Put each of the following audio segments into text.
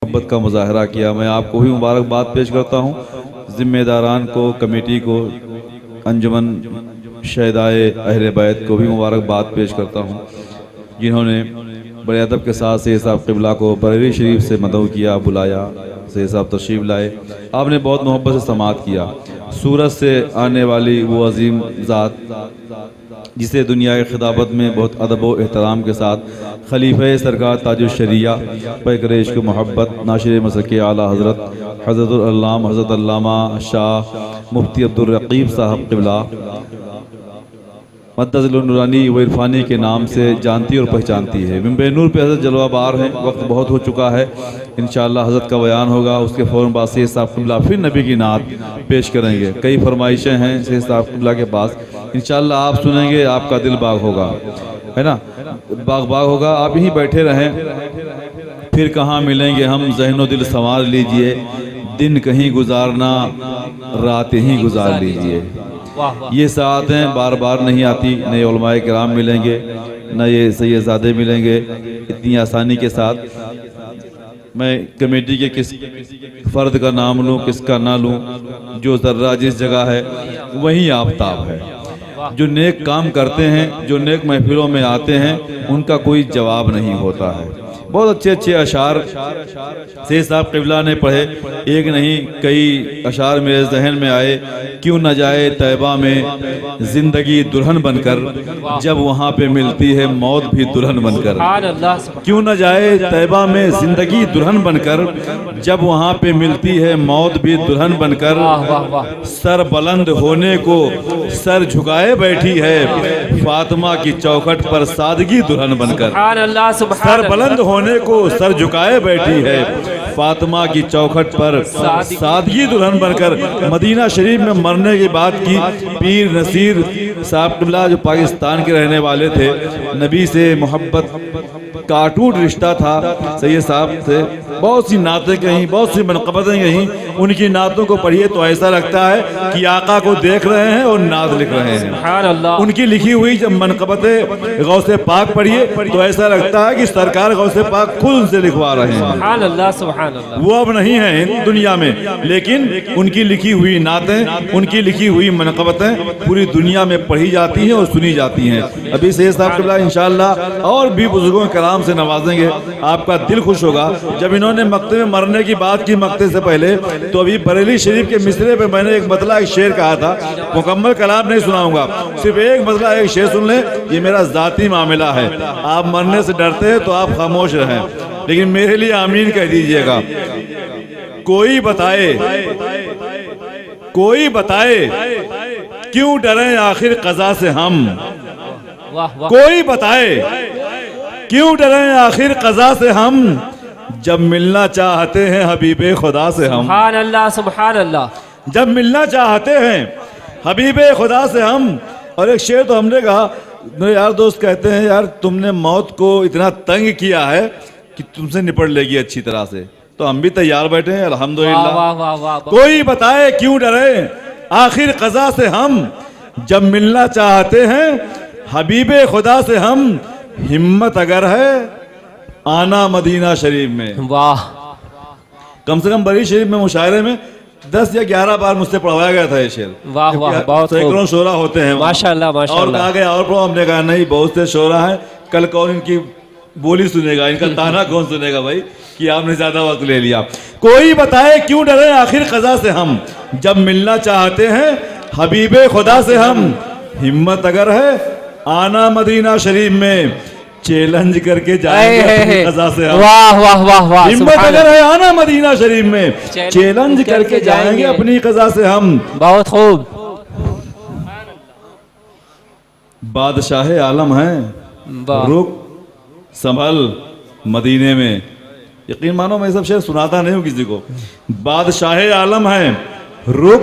मोहब्बत का मुजाहरा किया। मैं आपको भी मुबारकबाद पेश करता हूँ, ज़िम्मेदारान को, कमेटी को, अंजुमन शहदाए अहले बैत को भी मुबारकबाद पेश करता हूँ, जिन्होंने बड़े अदब के साथ सैयद साहब क़िबला को बरेली शरीफ से मदऊ किया, बुलाया, सैयद साहब तशरीफ़ लाए। आपने बहुत मोहब्बत से समाअत किया। सूरत से आने वाली वो अजीम ज़ात जिसे दुनिया की खिताबत में बहुत अदब व एहतराम के साथ खलीफे सरकार ताजुल शरिया पैकर इश्क मोहब्बत नाशिर मसलक आला हज़रत हज़रत अल्लामा शाह मुफ्ती अब्दुल रकीब साहब क़िबला मद्दज़िल नूरानी व इरफानी के नाम से जानती और पहचानती है। मिंबर नूर पे हज़रत जलवा बार हैं, वक्त बहुत हो चुका है। इंशाअल्लाह हज़रत का बयान होगा, उसके फ़ौरन बाद सैयद साहब क़िबला फिर नबी की नात पेश करेंगे। कई फरमाइशें हैं सैयद साहब क़िबला के पास, इंशाअल्लाह आप सुनेंगे, आपका दिल बाग होगा, है ना, बाग बाग होगा। आप यहीं बैठे रहें, फिर कहाँ मिलेंगे हम, ज़हनो दिल संवार लीजिए, दिन कहीं गुजारना रात ही गुजार लीजिए। ये साथें बार बार नहीं आती, नए उलमाए किराम मिलेंगे, नए सैयदज़ादे मिलेंगे इतनी आसानी के साथ। मैं कमेटी के किस फ़र्द का नाम लूँ, किसका ना लूँ, जो ज़र्रा जिस जगह है वहीं आफ्ताब है। जो नेक काम करते हैं, जो नेक महफिलों में आते हैं, उनका कोई जवाब नहीं होता है। बहुत अच्छे अच्छे अशार सैयद साहब क़िबला ने पढ़े, एक नहीं कई अशार मेरे जहन में आए। क्यों न जाए तैबा में ज़िंदगी दुल्हन बनकर, जब वहाँ पे मिलती है मौत भी दुल्हन बनकर। क्यों न जाए तैबा में ज़िंदगी दुल्हन बनकर, जब वहाँ पे मिलती है मौत भी दुल्हन बनकर। सर बुलंद होने को सर झुकाए बैठी है, फातिमा की चौखट पर सादगी दुल्हन बनकर। सर बुलंद होने को सर झुकाए बैठी है, फातिमा की चौखट पर सादगी दुल्हन बनकर। मदीना शरीफ में मरने की बात की पीर नसीर साहब क़िबला, जो पाकिस्तान के रहने वाले थे, नबी से मोहब्बत का अटूट रिश्ता था सैयद साहब से। बहुत सी नातें कहीं, बहुत सी मनक़बतें कहीं, उनकी नातों को पढ़िए तो ऐसा लगता है कि आका को देख रहे हैं और नात लिख रहे हैं। उनकी लिखी हुई जब मनक़बतें गौसे पाक पढ़िए तो ऐसा लगता है कि सरकार गौसे पाक खुद उनसे लिखवा रहे हैं। वो अब नहीं है दुनिया में, लेकिन उनकी लिखी हुई नातें, उनकी लिखी हुई मनक़बतें पूरी दुनिया में पढ़ी जाती हैं और सुनी जाती हैं। अभी सैयद साहब क़िबला इंशाअल्लाह और भी बुजुर्गों कलाम से नवाजेंगे, आपका दिल खुश होगा। जब इन्होंने मक्ते में मरने की बात की मक्ते से पहले, तो अभी बरेली शरीफ के मिसरे पे मैंने एक मतला एक शेर कहा था, मुकम्मल कलाम नहीं सुनाऊंगा, सिर्फ एक मतला एक शेर सुन ले। ये मेरा ज़ाती मामला है, आप मरने से डरते हैं तो आप खामोश रहें, लेकिन मेरे लिए आमीन कह दीजिएगा। कोई बताए, कोई बताए क्यों डरें आखिर क़ज़ा से हम, कोई बताए क्यों डरें आखिर क़ज़ा से हम, जब मिलना चाहते हैं हबीबे खुदा से हम। सुभान अल्लाह, सुभान अल्लाह। जब मिलना चाहते हैं हबीबे खुदा से हम। और एक शेर तो हमने कहा, मेरे यार दोस्त कहते हैं, यार तुमने मौत को इतना तंग किया है कि तुमसे निपट लेगी अच्छी तरह से, तो हम भी तैयार बैठे हैं अल्हम्दुलिल्लाह। कोई बताए क्यों डरे आखिर क़ज़ा से हम, जब मिलना चाहते हैं हबीबे खुदा से हम। हिम्मत अगर है आना मदीना शरीफ में। वाह, कम से कम बरेली शरीफ में मुशायरे में 10 या 11 बार मुझसे पढ़वाया गया था ये शेर। वाह वाह, बहुत सैकड़ों शोरा होते हैं माशाअल्लाह माशाअल्लाह। और कहा गया और पढ़ो, हमने कहा नहीं, बहुत से शोरा हैं, कल कौन इनकी बोली सुनेगा, इनका ताना कौन सुनेगा भाई, कि आपने ज्यादा वक्त ले लिया। कोई बताए क्यों डरे आखिर क़ज़ा से हम, जब मिलना चाहते हैं हबीबे खुदा से हम। हिम्मत अगर है आना मदीना शरीफ में, चैलेंज करके जाएंगे क़ज़ा से हम। वाह वाह वाह वाह। हिम्मत अगर है आना मदीना शरीफ में, चैलेंज करके जाएंगे अपनी क़ज़ा से हम। बहुत खूब। बादशाह आलम है, रुक संभल मदीने में। यकीन मानो मैं सब शेर सुनाता नहीं हूँ किसी को। बादशाह आलम है, रुक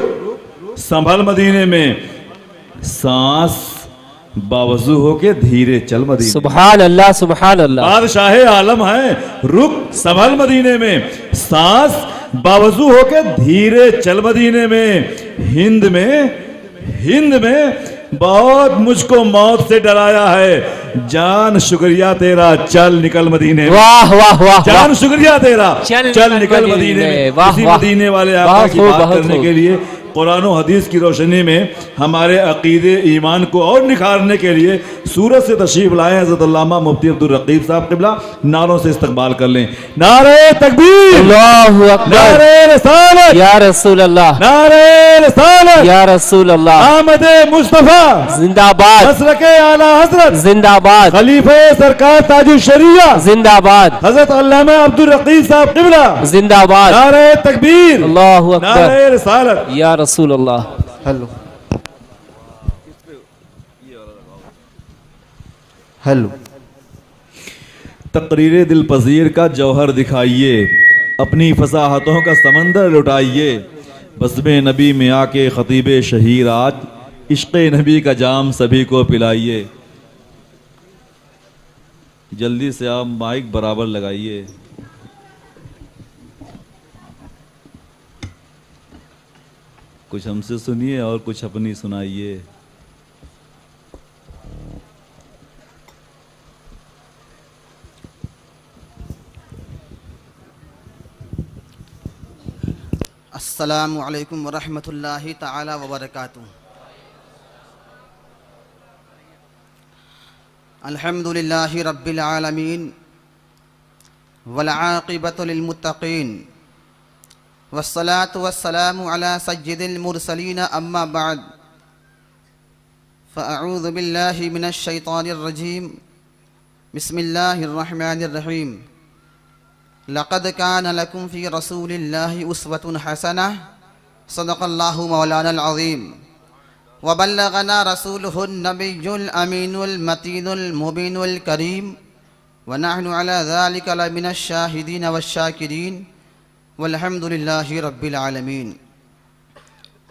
संभल मदीने में, सांस बावजू होके धीरे चल मदीने। सुभान अल्लाह, सुभान अल्लाह। बादशाह आलम है, रुक संभल मदीने में, सांस बावजू होके धीरे चल मदीने में। हिंद में बहुत मुझको मौत से डराया है। जान शुक्रिया तेरा, चल निकल मदीने में। वाह वाह वाह वाह। जान शुक्रिया तेरा, चल चल निकल मदीने मदीने में। में। वाह, इसी वाह। मदीने वाले आका बहुत की खूब, बात बहुत करने खूब। के लिए, कुरान और हदीस की रोशनी में हमारे अकीदे ईमान को और निखारने के लिए सूरत से तशरीफ लाए हज़रत अल्लामा मुफ्ती अब्दुल रकीब साहब क़िबला। नारों से इस्तकबाल कर लें। नारे तकबीर, अल्लाहु अकबर। नारे रिसालत, या रसूल अल्लाह, नारे रिसालत, या रसूल अल्लाह। आमद मुस्तफा जिंदाबाद, मसलके आला हजरत, जिंदाबाद, खलीफे सरकार ताजुल शरिया जिंदाबाद, हजरत अल्लामा अब्दुल रकीब साहब क़िबला। जिंदाबाद। नारे तकबीर, अल्लाहु अकबर। नारे रिसालत। या रसूल अल्लाह। Hello hello. तकरीर दिल पजीर का जौहर दिखाइए, अपनी फसाहतों का समंदर लुटाइए। बज़्म नबी में आके ख़तीब शहीर आज, इश्क़ नबी का जाम सभी को पिलाइए। जल्दी से आप माइक बराबर लगाइए। कुछ हमसे सुनिए और कुछ अपनी सुनाइए। अस्सलामु अलैकुम वरहमतुल्लाहि ताला वबरकातुहू। अल्हम्दुलिल्लाहि रब्बिल आलमीन वल आक़िबतु लिल मुत्तक़ीन वस्सलातु वस्सलामु अला सय्यिदिल मुरसलीन अम्मा बअद फ़अऊज़ु बिल्लाहि मिनश शैतानिर रजीम। बिस्मिल्लाहिर रहमानिर रहीम। लक़द कान लकुम फ़ी रसूलिल्लाहि उस्वतुन हसनह। सदक़ल्लाहु मौलानल अज़ीम। व बल्लगना रसूलुहुन नबियुल अमीनुल मतीनुल मुबीनुल करीम। व नहनु अला ज़ालिका लमिनश शाहिदीन वश्शाकिरीन। वल्हम्दुलिल्लाहि रब्बिल आलमीन।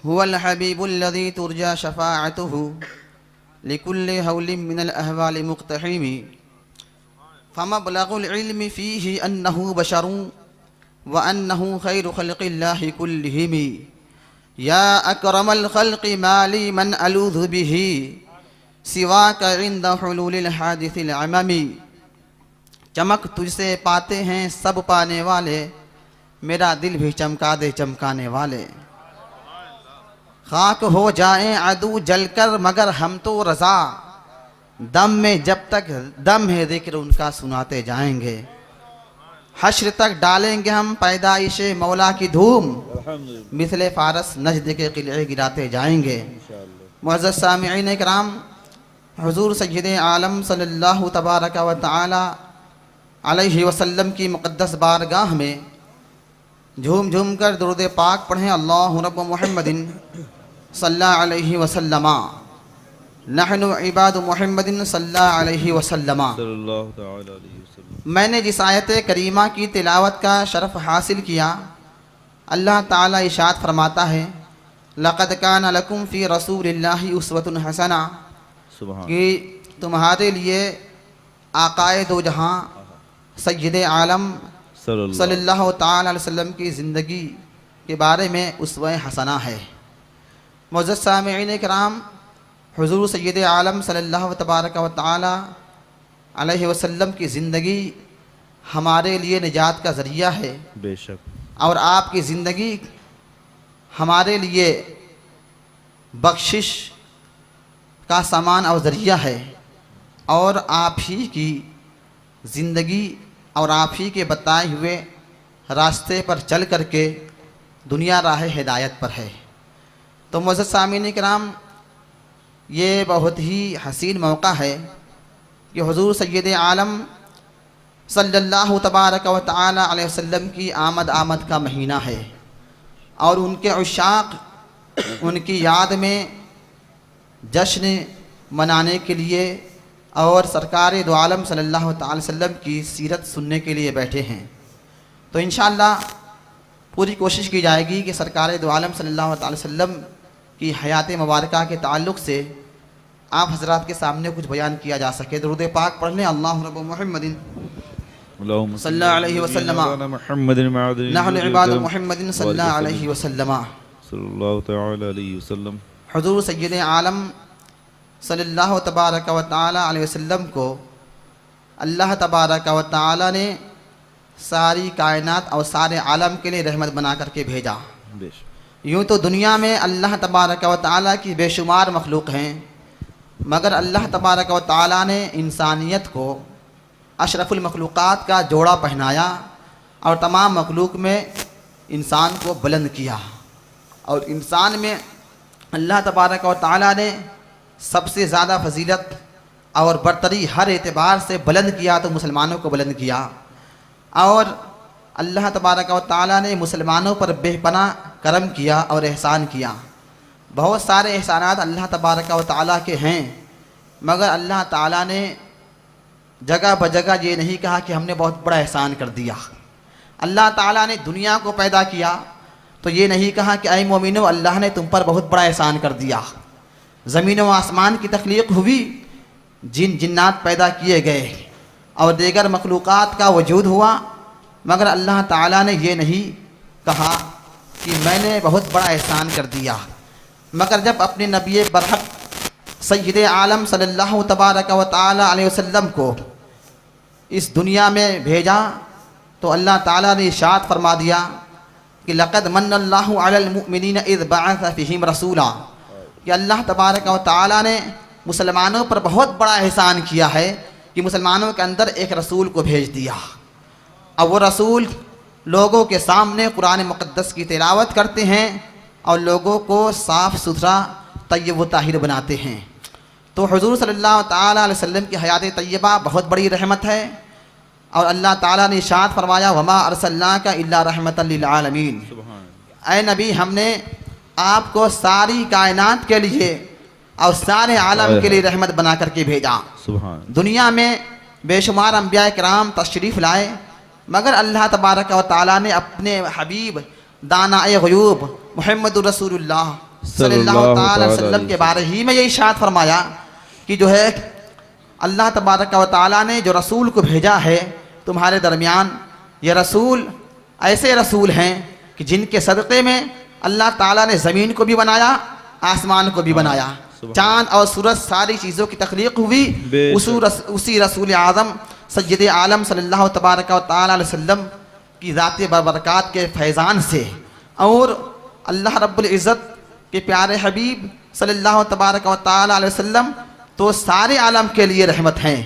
हुवल हबीबुल्लज़ी तुरजा शफ़ाअतुहु लिकुल्लि हौलिन मिनल अहवालि मुक़्तहिमी। फमबलगुल इल्मि फ़ीहि अन्नहु बशरुन व अन्नहु खैरु ख़ल्क़िल्लाहि कुल्लिहिम। या अकरमल ख़ल्क़ि माली मन अलूज़ु बिही सिवाक इंद हुलूलिल हादिसिल अममी। चमक तुझसे पाते हैं सब पाने वाले, मेरा दिल भी चमका दे चमकाने वाले। खाक हो जाएं अदू जलकर मगर हम तो रज़ा, दम में जब तक दम है ज़िक्र उनका सुनाते जाएंगे। हश्र तक डालेंगे हम पैदाइशे मौला की धूम, मिसले फारस नजद के किले गिराते जाएंगे। मुअज़्ज़ज़ सामिईन इकराम, हुज़ूर सय्यदे आलम सल्लल्लाहु तबारक व तआला अलैहि वसल्लम की मुक़द्दस बारगाह में झूम झूम कर दुरूद पाक पढ़ें। अल्लाहु रब्ब मुहम्मदिन सल्लल्लाहु अलैहि वसल्लमा नहनु इबादु मुहम्मदिन सल्लल्लाहु अलैहि वसल्लमा। मैंने जिस आयत करीमा की तिलावत का शरफ़ हासिल किया, अल्लाह ताला इरशाद फरमाता है, लक़द कान लकुम फ़ी रसूलिल्लाहि उस्वतुन हसना, कि तुम्हारे लिए आकाए दो जहाँ सय्यदे आलम सल्लल्लाहु ताला अलैहि वसल्लम की ज़िंदगी के बारे में उस्वा हसना है। मुअज़्ज़ज़ सामिईन इकराम, हुज़ूर सय्यदे आलम सल्लल्लाहु तबारक व तआला अलैहि वसल्लम की ज़िंदगी हमारे लिए निजात का ज़रिया है। बेशक। और आपकी ज़िंदगी हमारे लिए बख्शिश का सामान और ज़रिया है। और आप ही की ज़िंदगी और आप ही के बताए हुए रास्ते पर चल कर के दुनिया राह हिदायत पर है। तो मुअज़्ज़ज़ सामीन किराम, ये बहुत ही हसीन मौका है कि हुज़ूर सय्यदे आलम सल्लल्लाहु तबारक व तआला अलैहि वसल्लम की आमद का महीना है और उनके उशाक़ उनकी याद में जश्न मनाने के लिए और सरकार दो आलम सल्लल्लाहु अलैहि वसल्लम की सीरत सुनने के लिए बैठे हैं। तो इंशाअल्लाह पूरी कोशिश की जाएगी कि सरकार दो आलम सल्लल्लाहु अलैहि वसल्लम की हयात मुबारका के ताल्लुक़ से आप हज़रात के सामने कुछ बयान किया जा सके। दुरूद पाक पढ़ने। अल्लाहु रब्बु मुहम्मदिन सल्लल्लाहु अलैहि वसल्लम नहनु इबादु मुहम्मदिन सल्लल्लाहु अलैहि वसल्लम। हुज़ूर सय्यदे आलम सल्लल्लाहु तबारक व तआला अलैहि वसल्लम को अल्लाह तबारक व तआला ने सारी कायनात और सारे आलम के लिए रहमत बना करके भेजा। यूँ तो दुनिया में अल्लाह तबारक व तआला की बेशुमार मखलूक हैं, मगर अल्लाह तबारक व तआला ने इंसानियत को अशरफुल मखलूक़ात का जोड़ा पहनाया और तमाम मखलूक में इंसान को बुलंद किया। और इंसान में अल्लाह तबारक व तआला ने सबसे ज़्यादा फजीलत और बरतरी हर एतबार से बुलंद किया तो मुसलमानों को बुलंद किया। और अल्लाह तबारक व तआला ने मुसलमानों पर बेपनाह करम किया और एहसान किया। बहुत सारे एहसानात अल्लाह तबारक व तआला के हैं, मगर अल्लाह ताला ने जगह ब जगह ये नहीं कहा कि हमने बहुत बड़ा एहसान कर दिया। अल्लाह ताला ने दुनिया को पैदा किया तो ये नहीं कहा कि ऐ मोमिनो अल्लाह ने तुम पर बहुत बड़ा एहसान कर दिया। ज़मीन व आसमान की तख्लीक हुई, जिन जिन्नात पैदा किए गए और दीगर मखलूक़ात का वजूद हुआ, मगर अल्लाह ताला ने ये नहीं कहा कि मैंने बहुत बड़ा एहसान कर दिया। मगर जब अपने नबी बरहक सय्यद आलम सल्लल्लाहु तबारक व तआला अलैहि वसल्लम को इस दुनिया में भेजा तो अल्लाह ताला ने इरशाद फरमा दिया कि लक़द मन्नल्लाहु अलल मुमिनीना इज़ बअस फ़ीहिम रसूला, कि अल्लाह तबारक व तआला ने मुसलमानों पर बहुत बड़ा एहसान किया है कि मुसलमानों के अंदर एक रसूल को भेज दिया। अब वो रसूल लोगों के सामने कुरान मुक़द्दस की तिलावत करते हैं और लोगों को साफ़ सुथरा तय्यब व ताहिर बनाते हैं। तो हुज़ूर सल्लल्लाहु ताला अलैहि वसल्लम की हयात तय्यबा बहुत बड़ी रहमत है। और अल्लाह ताला ने इरशाद फरमाया वमा अरसलनाका इल्ला रहमतल लिल आलमीन, ऐ नबी हमने आपको सारी कायनात के लिए और सारे आलम के लिए रहमत बना करके भेजा। दुनिया में बेशुमार अंबिया किराम तशरीफ़ लाए, मगर अल्लाह तबारक व तआला ने अपने हबीब दानाए ग़ुयूब मुहम्मदुर रसूलुल्लाह सल्लल्लाहु ताला अलैहि वसल्लम के बारे ही में ये इरशाद फरमाया कि जो है अल्लाह तबारक व तआला ने जो रसूल को भेजा है तुम्हारे दरमियान, ये रसूल ऐसे रसूल हैं कि जिनके सदक़े में अल्लाह ताला ने ज़मीन को भी बनाया, आसमान को भी बनाया, चाँद और सूरज सारी चीज़ों की तख्लीक हुई उसी रसूल आज़म सय्यद आलम सल्लल्लाहु तबारक व तआला अलैहि वसल्लम की ज़ात बरकत के फैज़ान से। और अल्लाह रब्बुल इज़्ज़त के प्यारे हबीब सल्लल्लाहु तबारक व तआला अलैहि वसल्लम तो सारे आलम के लिए रहमत हैं,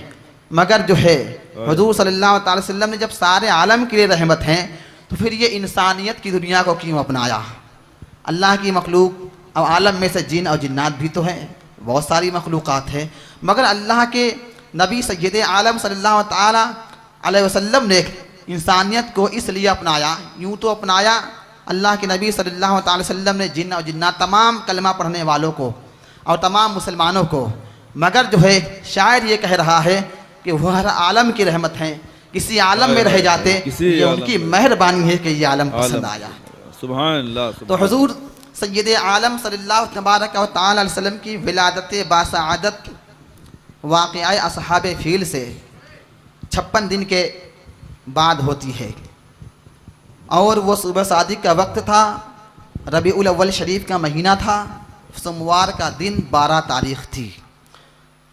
मगर जो है हुज़ूर सल्लल्लाहु अलैहि वसल्लम ने जब सारे आलम के लिए रहमत हैं तो फिर ये इंसानियत की दुनिया को क्यों अपनाया। अल्लाह की मखलूक और आलम में से जिन और जिन्नात भी तो हैं, बहुत सारी मखलूक़ात हैं, मगर अल्लाह के नबी सय्यद आलम सल्लल्लाहु ताला अलैहि वसल्लम ने इंसानियत को इसलिए अपनाया, यूँ तो अपनाया अल्लाह के नबी सल्लल्लाहु अलैहि वसल्लम ने जिन और जिन्नात तमाम कलमा पढ़ने वालों को और तमाम मुसलमानों को, मगर जो है शायद ये कह रहा है कि वह हर आलम की रहमत हैं, किसी आलम में रह जाते ये उनकी मेहरबानी है कि ये आलम पसंद आया। सुभान अल्लाह। तो हुज़ूर सय्यद आलम सल्लल्लाहु तबारक व तआला अलैहि वसल्लम की विलादत बासआदत वाक़िया असहाब फील से 56 दिन के बाद होती है और वो सुबह सादिक का वक्त था, रबीउल अव्वल शरीफ का महीना था, सोमवार का दिन 12 तारीख़ थी।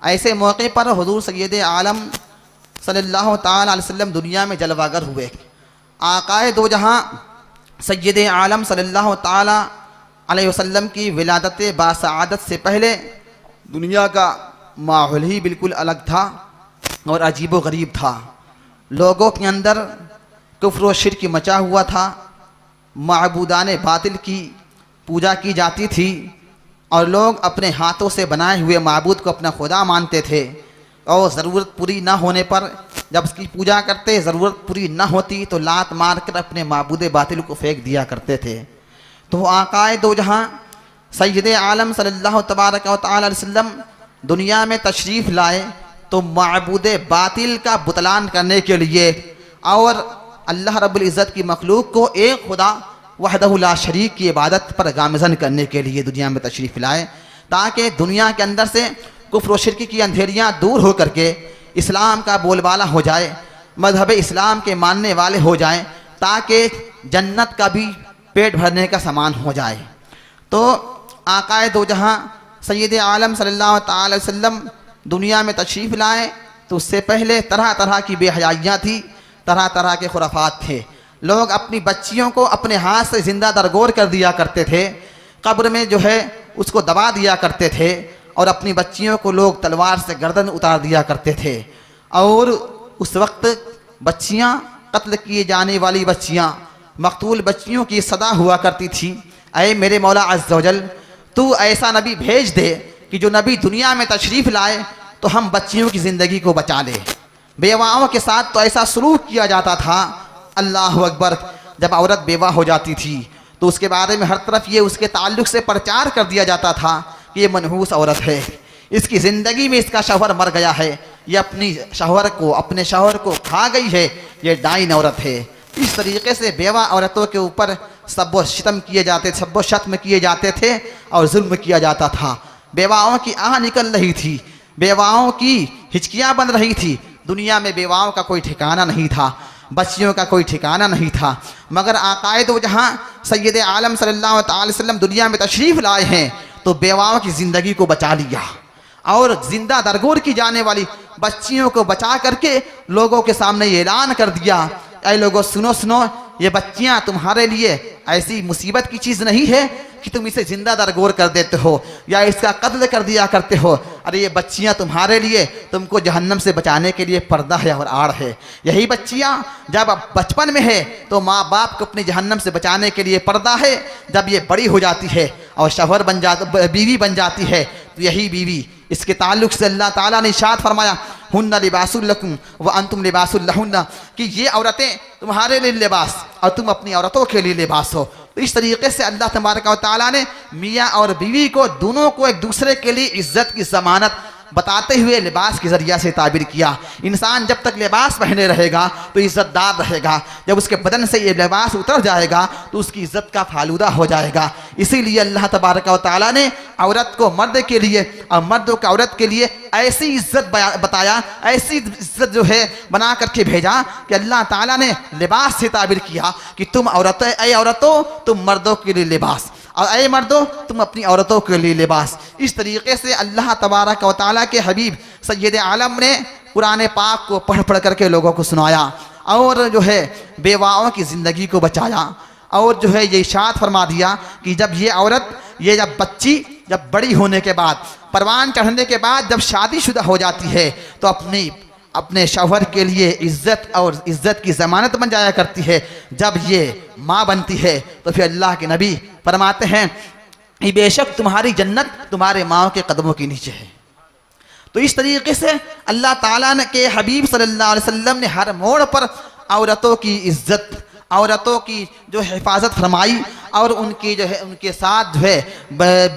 ऐसे मौके पर हुज़ूर सय्यद आलम सल्लल्लाहु ताला अलैहि वसल्लम दुनिया में जलवागर हुए। आकाए दो जहां सय्यद आलम सल्लल्लाहु ताला अलैहि वसल्लम की विलादत बासआदत से पहले दुनिया का माहौल ही बिल्कुल अलग था और अजीब व गरीब था। लोगों के अंदर कुफ्र व शिर्क मचा हुआ था, माबूदान बातिल की पूजा की जाती थी और लोग अपने हाथों से बनाए हुए माबूद को अपना खुदा मानते थे और ज़रूरत पूरी ना होने पर जब उसकी पूजा करते, ज़रूरत पूरी ना होती तो लात मार कर अपने माबूद बातिल को फेंक दिया करते थे। तो आकाए दो जहां सय्यद आलम सल्लल्लाहु तबारक व तआला अलैहि वसल्लम दुनिया में तशरीफ़ लाए तो माबूद बातिल का बुतलान करने के लिए और अल्लाह रब्बुल इज़्ज़त की मखलूक को एक खुदा वहदहु ला शरीक की इबादत पर गामज़न करने के लिए दुनिया में तशरीफ़ लाए, ताकि दुनिया के अंदर से कुफ्र व शिर्क की अंधेरियाँ दूर हो करके इस्लाम का बोलबाला हो जाए, मज़हब इस्लाम के मानने वाले हो जाएं, ताकि जन्नत का भी पेट भरने का सामान हो जाए। तो आकाए दो जहां सैयद आलम सल्लल्लाहु अलैहि वसल्लम दुनिया में तशरीफ़ लाए तो उससे पहले तरह तरह की बेहयाइयाँ थी, तरह तरह के खुराफात थे। लोग अपनी बच्चियों को अपने हाथ से ज़िंदा दरगोर कर दिया करते थे, कब्र में जो है उसको दबा दिया करते थे, और अपनी बच्चियों को लोग तलवार से गर्दन उतार दिया करते थे। और उस वक्त बच्चियाँ, कत्ल किए जाने वाली बच्चियाँ, मकतूल बच्चियों की सदा हुआ करती थी, ऐ मेरे मौला अज़्ज़ वजल तू ऐसा नबी भेज दे कि जो नबी दुनिया में तशरीफ़ लाए तो हम बच्चियों की ज़िंदगी को बचा ले। बेवाओं के साथ तो ऐसा सलूक किया जाता था, अल्लाह अकबर। जब औरत बेवा हो जाती थी तो उसके बारे में हर तरफ ये उसके ताल्लुक़ से प्रचार कर दिया जाता था कि ये मनहूस औरत है, इसकी ज़िंदगी में इसका शौहर मर गया है, ये अपने शौहर को खा गई है, ये डाइन औरत है। इस तरीके से बेवा औरतों के ऊपर सब्बो शितम किए जाते, सब्बो शत्म किए जाते थे और जुल्म किया जाता था। बेवाओं की आह निकल रही थी, बेवाओं की हिचकियाँ बन रही थी। दुनिया में बेवाओं का कोई ठिकाना नहीं था, बच्चियों का कोई ठिकाना नहीं था। मगर आकाए दो जहाँ सैयद आलम सल्लल्लाहु अलैहि वसल्लम दुनिया में तशरीफ़ लाए हैं तो बेवाओं की ज़िंदगी को बचा लिया और ज़िंदा दरगोर की जाने वाली बच्चियों को बचा करके लोगों के सामने ये ऐलान कर दिया, ऐ लोगों सुनो सुनो, ये बच्चियाँ तुम्हारे लिए ऐसी मुसीबत की चीज़ नहीं है कि तुम इसे ज़िंदा दरगोर कर देते हो या इसका कत्ल कर दिया करते हो। अरे ये बच्चियाँ तुम्हारे लिए, तुमको जहन्नम से बचाने के लिए पर्दा है और आड़ है। यही बच्चियाँ जब बचपन में है तो माँ बाप को अपने जहन्नम से बचाने के लिए पर्दा है। जब ये बड़ी हो जाती है और शौहर बन जाती, बीवी बन जाती है, तो यही बीवी, इसके ताल्लुक़ से अल्लाह ताला ने इरशाद फरमाया, हुन्ना लिबासुल लकुम व अंतुम लिबासुल लहुन्ना, कि ये औरतें तुम्हारे लिए लिबास और तुम अपनी औरतों के लिए लिबास हो। तो इस तरीके से अल्लाह तबारक व तआला ने मियाँ और बीवी को दोनों को एक दूसरे के लिए इज्जत की ज़मानत बताते हुए लिबास के ज़रिया से ताबिर किया। इंसान जब तक लिबास पहने रहेगा तो इज़्ज़तदार रहेगा, जब उसके बदन से ये लिबास उतर जाएगा तो उसकी इज़्ज़त का फालूदा हो जाएगा। इसीलिए अल्लाह तबारक व तआला ने औरत को मर्द के लिए और मर्द को औरत के लिए ऐसी इज़्ज़त बताया, ऐसी इज़्ज़त जो है बना करके भेजा कि अल्लाह ताला ने लिबास से ताबिर किया कि तुम औरतें, ऐ औरतों तुम मर्दों के लिए लिबास, और ऐ मर्दों तुम अपनी औरतों के लिए लिबास। इस तरीके से अल्लाह तबारक व तआला के हबीब सैयद आलम ने कुरान पाक को पढ़ पढ़ करके लोगों को सुनाया और जो है बेवाओं की ज़िंदगी को बचाया। और जो है ये इरशाद फरमा दिया कि जब ये औरत, ये जब बच्ची जब बड़ी होने के बाद, परवान चढ़ने के बाद जब शादीशुदा हो जाती है तो अपने शौहर के लिए इज़्ज़त और इज़्ज़त की ज़मानत बन जाया करती है। जब ये माँ बनती है तो फिर अल्लाह के नबी फरमाते हैं कि बेशक तुम्हारी जन्नत तुम्हारे माँ के कदमों के नीचे है। तो इस तरीके से अल्लाह ताला के हबीब सल्लल्लाहु अलैहि वसल्लम ने हर मोड़ पर औरतों की इज़्ज़त, औरतों की जो हिफाजत फरमाई और उनकी जो है उनके साथ जो है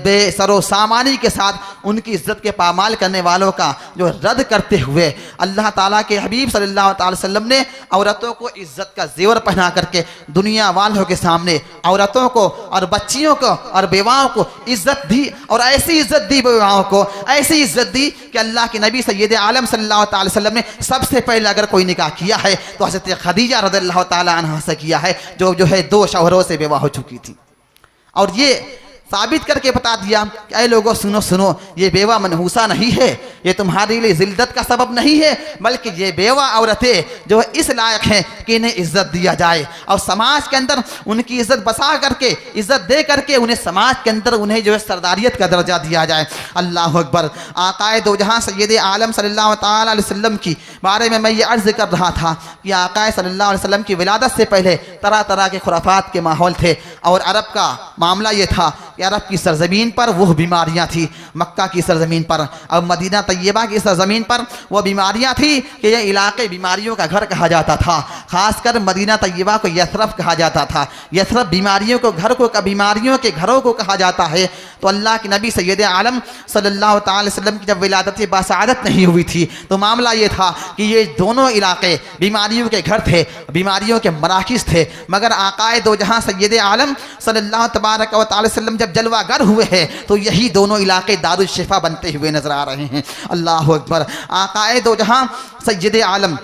बेसरो सामानी के साथ उनकी इज़्ज़त के पामाल करने वालों का जो रद्द करते हुए अल्लाह ताला के हबीब सल्लल्लाहु अलैहि वसल्लम ने औरतों को इज़्ज़त का जेवर पहना करके दुनिया वालों के सामने औरतों को और बच्चियों को और बेवाओं को इज़्ज़त दी। और ऐसी इज़्ज़त दी बेवाओं को, ऐसी इज़्ज़त दी कि अल्लाह के नबी सैयद आलम सल्लल्लाहु अलैहि वसल्लम ने सबसे पहले अगर कोई निकाह किया है तो हज़रत खदीजा रज़ियल्लाहु ताला अन्हा से किया है, जो है 2 शौहरों से बेवा हो चुकी थी। और ये साबित करके बता दिया कि ऐ लोगों सुनो सुनो, ये बेवा मनहूसा नहीं है, ये तुम्हारे लिए जिल्दत का सबब नहीं है, बल्कि ये बेवा औरतें जो इस लायक हैं कि इन्हें इज़्ज़त दिया जाए और समाज के अंदर उनकी इज़्ज़त बसा करके, इज़्ज़त दे करके उन्हें समाज के अंदर उन्हें जो है सरदारियत का दर्जा दिया जाए। अल्लाह अकबर। आकाए दो जहाँ सैयद आलम सल्लल्लाहु ताला अलैहि वसल्लम की बारे में मैं ये अर्ज़ कर रहा था कि आकाए सल्लल्लाहु अलैहि वसल्लम की विलादत से पहले तरह तरह के खुराफात के माहौल थे और अरब का मामला ये था कि अरब की सरजमीन पर वो बीमारियां थी, मक्का की सरजमीन पर और मदीना तैयबा की सरजमीन पर वो बीमारियां थी कि ये इलाके बीमारियों का घर कहा जाता था। खासकर मदीना तैयबा को यथरब कहा जाता था। यथरब बीमारियों को घर को, बीमारियों के घरों को कहा जाता है। तो अल्लाह के नबी सैयद आलम सल्लल्लाहु अलैहि वसल्लम की जब विलादत बासआदत नहीं हुई थी तो मामला ये था कि ये दोनों इलाके बीमारियों के घर थे, बीमारियों के मराकिज़ थे। मगर आकाए दो जहाँ सैयद आलम सल्लल्लाहु तबारक व तआला वसल्लम जब जलवागर हुए हैं तो यही दोनों इलाके दारुल शिफा बनते हुए नजर आ रहे हैं। अल्लाह अकबर। आकाए दो जहाँ सैयद आलम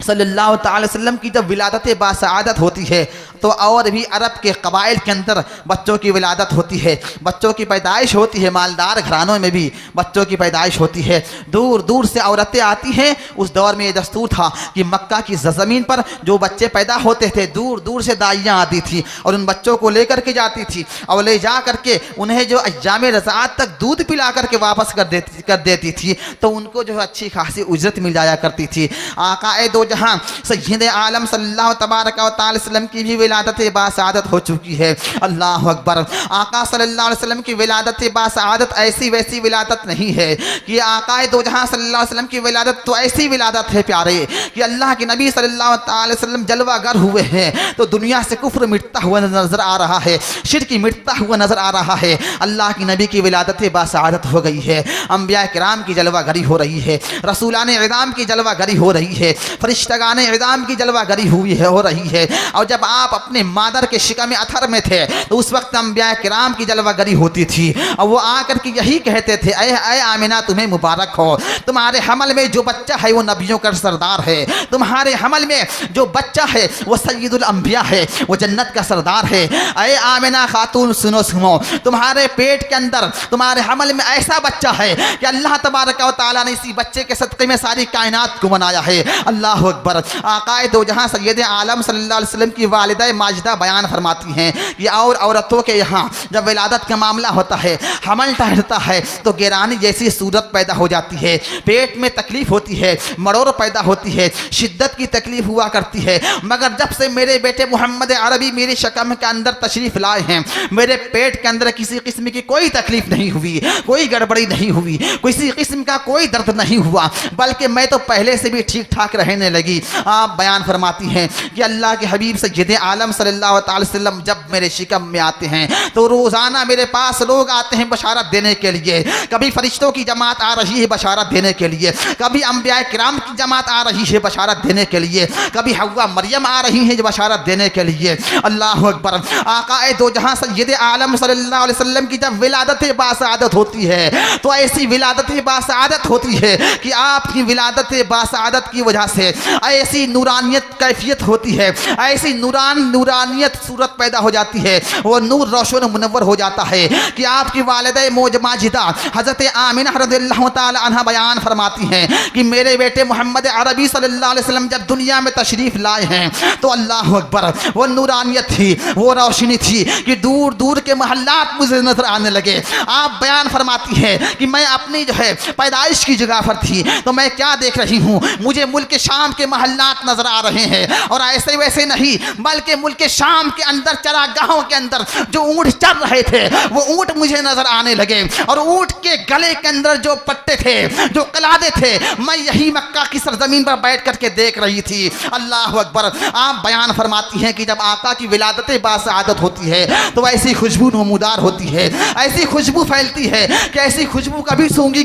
सल्लल्लाहु अलैहि वसल्लम की जब विलादत बासआदत होती है तो और भी अरब के कबाइल के अंदर बच्चों की विलादत होती है, बच्चों की पैदाइश होती है, मालदार घरानों में भी बच्चों की पैदाइश होती है। दूर दूर से औरतें आती हैं। उस दौर में ये दस्तूर था कि मक्का की ज़मीन पर जो बच्चे पैदा होते थे दूर दूर से दाइयाँ आती थी और उन बच्चों को लेकर के जाती थी और ले जा करके उन्हें जो अय्याम रज़ाअत तक दूध पिला करके वापस कर देती थी, तो उनको जो है अच्छी खासी उजरत मिल जाया करती थी। आकाए दो जहां सय्यद आलम सल्लल्लाहु तबारक व तआला वसल्लम की भी विलादत बासआदत हो चुकी है। अल्लाह अकबर। आका सल्लल्लाहु अलैहि वसल्लम की विलादत बासआदत ऐसी वैसी विलादत नहीं है कि आकाए दो जहां सल्लल्लाहु अलैहि वसल्लम की विलादत तो ऐसी विलादत है प्यारे कि अल्लाह के नबी सल्लल्लाहु अलैहि वसल्लम जलवागर हुए हैं तो दुनिया से कुफ्र मिटता हुआ नजर आ रहा है, शिर्क मिटता हुआ नजर आ रहा है। अल्लाह की नबी की विलादत बासआदत हो गई है, अंबिया किराम की जलवागरी हो रही है, रसूलान इज़ाम की जलवागरी हो रही है, फरिश्तगान इज़ाम की जलवागरी हुई है, हो रही है। और जब आप अपने मादर के शिकम अथर में थे तो उस वक्त अंबिया किराम की जलवागरी होती थी और वो आकर के यही कहते थे, ऐ आमिना तुम्हें मुबारक हो, तुम्हारे हमल में जो बच्चा है वो नबियों का सरदार है, तुम्हारे हमल में जो बच्चा है वो सय्यदुल अंबिया है, वो जन्नत का सरदार है। ऐ आमिना खातून सुनो सुनो, तुम्हारे पेट के अंदर तुम्हारे हमल में ऐसा बच्चा है कि अल्लाह तबारक व तआला ने इसी बच्चे के सदक़े में सारी कायनात को बनाया है। अल्लाह अकबर। आकाए दो जहां सय्यद आलम सल्लल्लाहु अलैहि वसल्लम की वालिदा माजिदा बयान फरमाती हैं कि और औरतों के यहाँ जब विलादत का मामला होता है, हमल ठहरता है तो गिरानी जैसी सूरत पैदा हो जाती है, पेट में तकलीफ होती है, मरोड़ पैदा होती है, शिद्दत की तकलीफ हुआ करती है। मगर जब से मेरे बेटे मोहम्मद अरबी मेरी शकम के अंदर तशरीफ़ लाए हैं, मेरे पेट के अंदर किसी किस्म की कोई तकलीफ नहीं हुई, कोई गड़बड़ी नहीं हुई, किसी किस्म का कोई दर्द नहीं हुआ, बल्कि मैं तो पहले से भी ठीक ठाक रहने लगी। आप बयान फरमाती हैं कि अल्लाह के हबीब सय्यद आलम सल्लल्लाहु अलैहि वसल्लम जब मेरे शिकम में आते हैं तो रोज़ाना मेरे पास लोग आते हैं बशारत देने के लिए। कभी फरिश्तों की जमात आ रही है बशारत देने के लिए, कभी अंबिया किराम की जमात आ रही है बशारत देने के लिए, कभी हव्वा मरियम आ रही है बशारत देने के लिए। अल्लाह अकबर। आकाए दो जहां सय्यद आलम सल्लल्लाहु अलैहि वसल्लम की जब विलादत बासआदत होती है तो ऐसी विलादत बासआदत होती है कि आपकी विलादत बासआदत की वजह से ऐसी नूरानियत कैफियत होती है, ऐसी नूरानियत सूरत पैदा हो जाती है, वो नूर रोशन मुनव्वर हो जाता है कि आपकी वालिदा मौज माजिदा हज़रत आमिना रज़ियल्लाहु ताला अन्हा बयान फरमाती हैं कि मेरे बेटे मोहम्मद अरबी सल्लल्लाहु अलैहि वसल्लम जब दुनिया में तशरीफ़ लाए हैं तो अल्लाह अकबर, वो नूरानियत थी, वो रोशनी थी कि दूर दूर के महल्लात मुझे नजर आने लगे। आप बयान फरमाती हैं कि मैं अपनी जो है पैदाइश की जगह पर थी तो मैं क्या देख रही हूँ, मुझे मुल्क शाम के महल्लात नजर आ रहे हैं और ऐसे वैसे नहीं बल्कि मुल्क शाम के अंदर चरागाहों के अंदर जो ऊँट चल रहे थे वो ऊँट मुझे नजर आने लगे और ऊँट के गले के अंदर जो पट्टे थे, जो कलादे थे, मैं यही मक्का की सरजमीन पर बैठ करके देख रही थी। अल्लाह अकबर। आप बयान फरमाती हैं कि जब आका की विलादत बासआदत होती है तो ऐसी खुशबू नमूदार होती है, ऐसी खुशबू फैलती है कि ऐसी खुशबू कभी सूंघी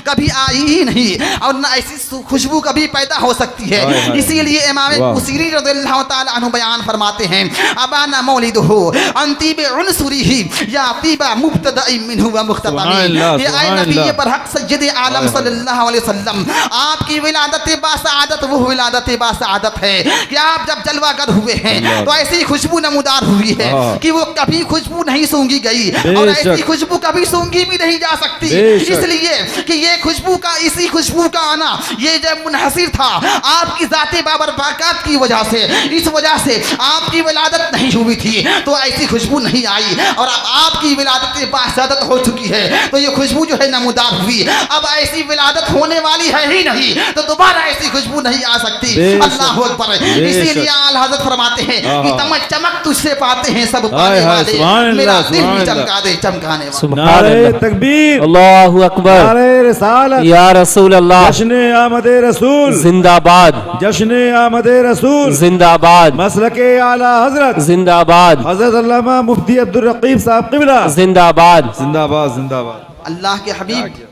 कभी आई ही नहीं और न ऐसी खुशबू कभी पैदा हो सकती है। इसीलिए इमाम बुसीरी रज़ियल्लाहु ताला अन्हु बयान फरमाते हैं, अबाना मौलिदुहु अंतिब उनसुरिही या तीबा मुब्तदाइ मिनहु व मुख्ततमी। ये आए नबी पर हक सय्यद आलम सल्लल्लाहु अलैहि वसल्लम, आपकी विलादत बासआदत वो विलादत बासआदत है कि आप जब जलवागर हुए हैं तो ऐसी खुशबू नमूदार हुई है कि वो कभी खुशबू नहीं सूंघी गई और ऐसी खुशबू कभी सूंघी भी नहीं जा सकती, इसलिए कि ये खुशबू का, इसी खुशबू का आना ये जब मुनहसिर था आपकी ज़ाते बाबरकत की वजह से, इस वजह से आपकी विलादत नहीं हुई थी तो ऐसी खुशबू नहीं आई और अब आपकी विलादत बासआदत हो चुकी है तो ये खुशबू जो है नमूदार हुई। अब ऐसी विलादत होने वाली है ही नहीं तो दोबारा ऐसी खुशबू नहीं आ सकती। अल्लाह अकबर। इसीलिए आला हज़रत फरमाते हैं कि चमक तुझसे पाते हैं सब पाने वाले, मेरा दिल भी चमका दे चमकाने वाले। नारे तकबीर, अल्लाहु अकबर, नारे रिसालत, या रसूल अल्लाह, जश्न आमद रसूल जिंदाबाद, जश्न आमद रसूल जिंदाबाद, मसलके आला हजरत जिंदाबाद, हजरत अल्लामा मुफ्ती अब्दुल रकीब साहब क़िबला जिंदाबाद, जिंदाबाद जिंदाबाद। अल्लाह के हबीब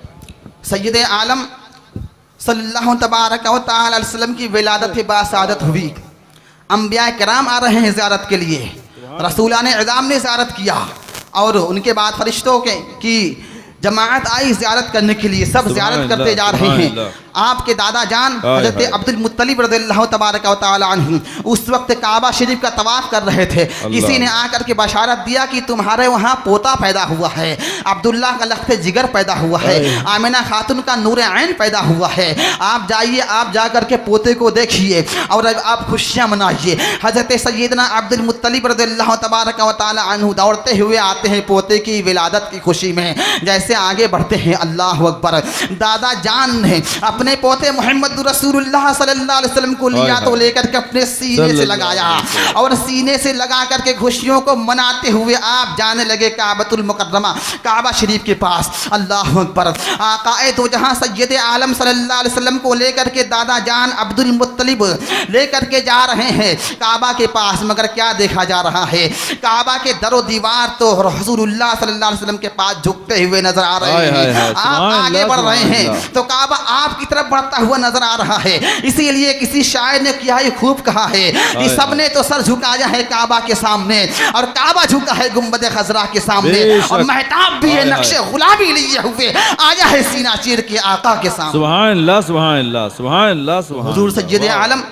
सय्यद आलम सल्लल्लाहु तबारक व तआला अलैहि वसल्लम की विलादत बासआदत हुई। अंबिया किराम आ रहे हैं ज़ियारत के लिए, रसूलान इज़ाम ने ज़ियारत किया और उनके बाद फरिश्तों की जमात आई ज़ियारत करने के लिए, सब ज़ियारत करते जा रहे हैं। आपके दादा जान हाय हजरत हाय। अब्दुल मुत्तलिब रज़ियल्लाहु तबारक व तआला अन्हु उस वक्त काबा शरीफ का तवाफ कर रहे थे। किसी ने आकर के बशारत दिया कि तुम्हारे वहाँ पोता पैदा हुआ है, अब्दुल्ला का लख्त जिगर पैदा हुआ है, आमिना खातून का नूर ऐन पैदा हुआ है। आप जाइए, आप जा कर के पोते को देखिए और आप खुशियाँ मनाइए। हजरत सैयदना अब्दुल मुत्तलिब रज़ियल्लाहु तबारक व तआला अन्हु दौड़ते हुए आते हैं पोते की विलादत की खुशी में। जैसे आगे बढ़ते हैं, अल्लाह अकबर, दादा जान ने अपने पोते मोहम्मद रसूलुल्लाह सल्लल्लाहु अलैहि वसल्लम को लिया तो लेकर के अपने सीने से लगाया और सीने से लगा करके खुशियों को मनाते हुए आप जाने लगे काबतुल मुकर्रमा, काबा शरीफ के पास। अल्लाह अकबर, आकाए दो जहां सैयद आलम सल्लल्लाहु अलैहि वसल्लम को लेकर के दादा जान अब्दुल मुत्तलिब लेकर के जा रहे हैं काबा के पास। मगर क्या देखा जा रहा है, काबा के दरो दीवार तो रसूलुल्लाह सल्लल्लाहु अलैहि वसल्म के पास झुकते हुए नजर आ रहे हैं। आप आगे बढ़ रहे हैं तो काबा आपकी तरफ बढ़ता हुआ नजर आ रहा है। इसीलिए किसी शायर ने क्या ही खूब कहा है कि सबने तो सर झुकाया है काबा के सामने और काबा झुका है गुंबद खजरा के सामने और महताब भी है नक्शे गुलाबी लिए हुए आया है सीना चीर के आका के सामने। सुभान अल्लाह, सुभान अल्लाह, सुभान अल्लाह, सुभान हुजूर सैयद आलम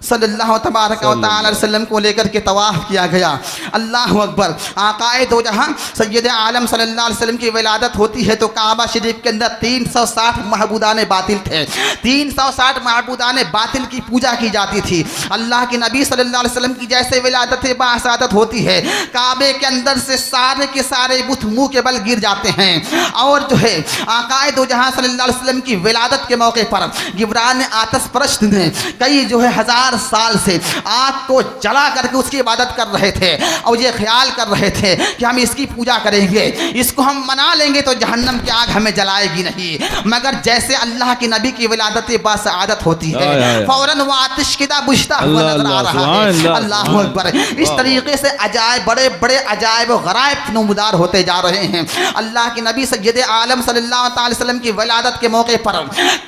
सल्लल्लाहु तबारक व तआला अलैहि वसल्लम को लेकर के तवाफ किया गया। अल्लाह अकबर, आकाए दो जहां सैयद आलम सल्लल्लाहु अलैहि वसल्लम की विलादत होती है तो काबा शरीफ के अंदर 360 महबूदान बातिल थे। 360 महबूदान बातिल की पूजा की जाती थी। अल्लाह के नबी सल्लल्लाहु अलैहि वसल्लम की जैसे विलादत बासादत होती है, काबे के अंदर से सारे के सारे बुत मुंह के बल गिर जाते हैं। और जो है आकाए दो जहां सल्लल्लाहु अलैहि वसल्लम की विलादत के मौके पर जिब्रान आतश परस्त ने कई जो है हजार साल से आग को जला करके उसकी इबादत कर रहे थे और ये ख्याल कर रहे थे कि हम इसकी पूजा करेंगे, इसको हम मना लेंगे तो जहन्नम की आग हमें जलाएगी नहीं। मगर जैसे अल्लाह के नबी की विलादत बासादत होती है फौरन वो आतिशकिदा बुझता हुआ नजर आ रहा है। अल्लाह अकबर, इस तरीके से अजायब, बड़े बड़े अजायब गरायब नमूदार होते जा रहे हैं। अल्लाह के नबी सैयद आलम सल्लल्लाहु अलैहि वसल्लम की विलादत के मौके पर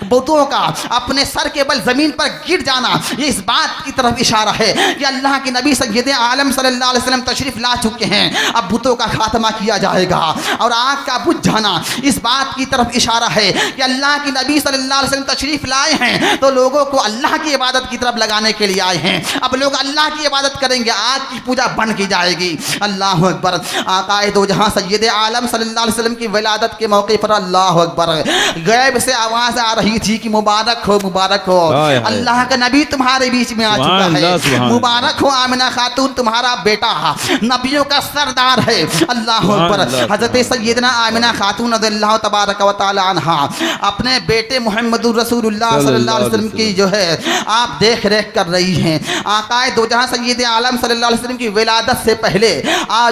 बुतों का अपने सर के बल जमीन पर गिर जाना, ये इस बात की तरफ इशारा है कि अल्लाह के नबी सैयद आलम सल्लल्लाहु अलैहि वसल्लम तशरीफ ला चुके हैं। अब बुतों का खात्मा किया जाएगा और आग का बुझ जाना इस बात की तरफ इशारा है कि अल्लाह के नबी सल्लल्लाहु अलैहि वसल्लम तशरीफ लाए हैं तो लोगों को अल्लाह की इबादत की तरफ लगाने के लिए आए हैं। अब लोग अल्लाह की इबादत करेंगे, आग की पूजा बंद की जाएगी। अल्लाह अकबर, आकाए दो जहां सैयद आलम सल्लल्लाहु अलैहि वसल्लम की विलादत के मौके पर अल्लाह अकबर गैब से आवाज आ रही थी कि मुबारक हो, मुबारक हो, अल्लाह का नबी तुम्हारे बीच में आ चुका है। मुबारक हो आमिना खातून, तुम्हारा बेटा नबियों का सरदार है। अल्लाह अकबर, हजरत सैयदना आमिना खातून रज़ियल्लाहु तबारक व तआला अन्हा अपने बेटे मोहम्मद रसूलुल्लाह सल्लल्लाहु अलैहि वसल्लम की जो है आप देख रेख कर रही हैं। आकाए दो जहां सैयद आलम सल्लल्लाहु अलैहि वसल्लम की विलादत से पहले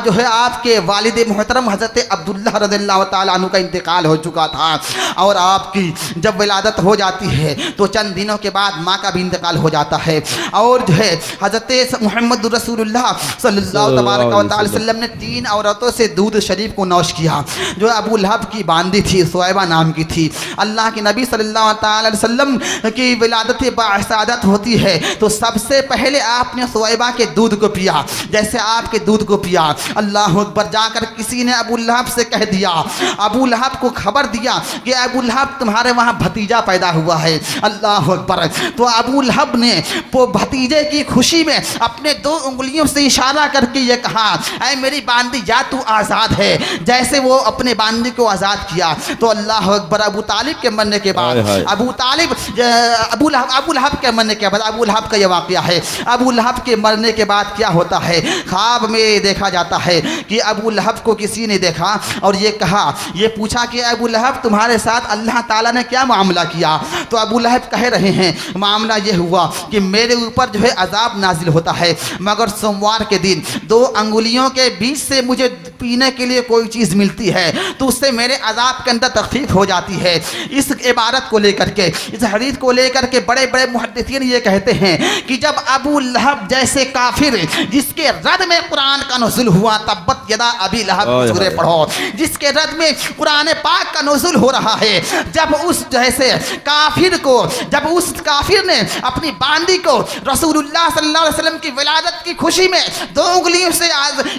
जो है आपके वालिद मोहतरम हजरत अब्दुल्लाह रज़ियल्लाहु तआला अन्हु का इंतकाल हो चुका था और आपकी जब विलादत हो जाती है तो चंद दिनों के बाद माँ का भी इंतकाल हो जाता है। और जो है हजरत मोहम्मद रसूलुल्लाह सल्लल्लाहु तबारक व तआला वसल्लम ने 3 औरतों से दूध शरीफ को नौश किया जो अबू लहब की बांदी थी, सुहैबा नाम की थी। अल्लाह के नबी सल्लल्लाहु अलैहि वसल्लम की विलादत बासादत होती है तो सबसे पहले आपने सुहैबा के दूध को पिया, जैसे आपके दूध को पिया। अल्लाह अकबर, जाकर किसी ने अबू लहब से कह दिया, अबू लहब को खबर दिया कि अबू लहब तुम्हारे वहाँ भतीजा पैदा हुआ है। अल्लाह अकबर, तो अबू लहब ने वो भतीजे की खुशी में अपने 2 उंगलियों से इशारा करके ये कहा, ऐ मेरी बांदी जा तू आज़ाद है। जैसे वो अपने बांदी को आज़ाद किया तो अल्लाह अकबर, अबू तालिब के मरने के बाद अबू लहब के मरने के बाद अबू लहब का ये वाक़या है। अबू लहब के मरने के बाद क्या होता है, ख्वाब में देखा जाता है कि अबू लहब को किसी ने देखा और ये कहा, ये पूछा कि अबू लहब तुम्हारे साथ अल्लाह ताला ने क्या मामला किया। तो अबू लहब कह रहे हैं मामला ये हुआ कि मेरे ऊपर जो है अजाब नाजिल होता है मगर सोमवार के दिन 2 अंगुलियों के बीच से मुझे पीने के लिए कोई चीज़ मिलती है तो उससे मेरे अजाब के अंदर तखफीफ हो जाती है। इस इबारत को लेकर के, इस हदीस को लेकर के बड़े बड़े मुहद्दिसीन ये कहते हैं कि जब अबू लहब जैसे काफिर जिसके रद में कुरान का नुज़ुल हुआ, तब्बत यदा अबी लहब सूरे पढ़ो, जिसके रद में कुरान पाक का नुज़ुल हो रहा है, जब उस जैसे काफिर को, जब उस काफिर ने अपनी बांदी को रसूलुल्लाह सल्लल्लाहु अलैहि वसल्लम की विलादत की खुशी में 2 उंगलियों से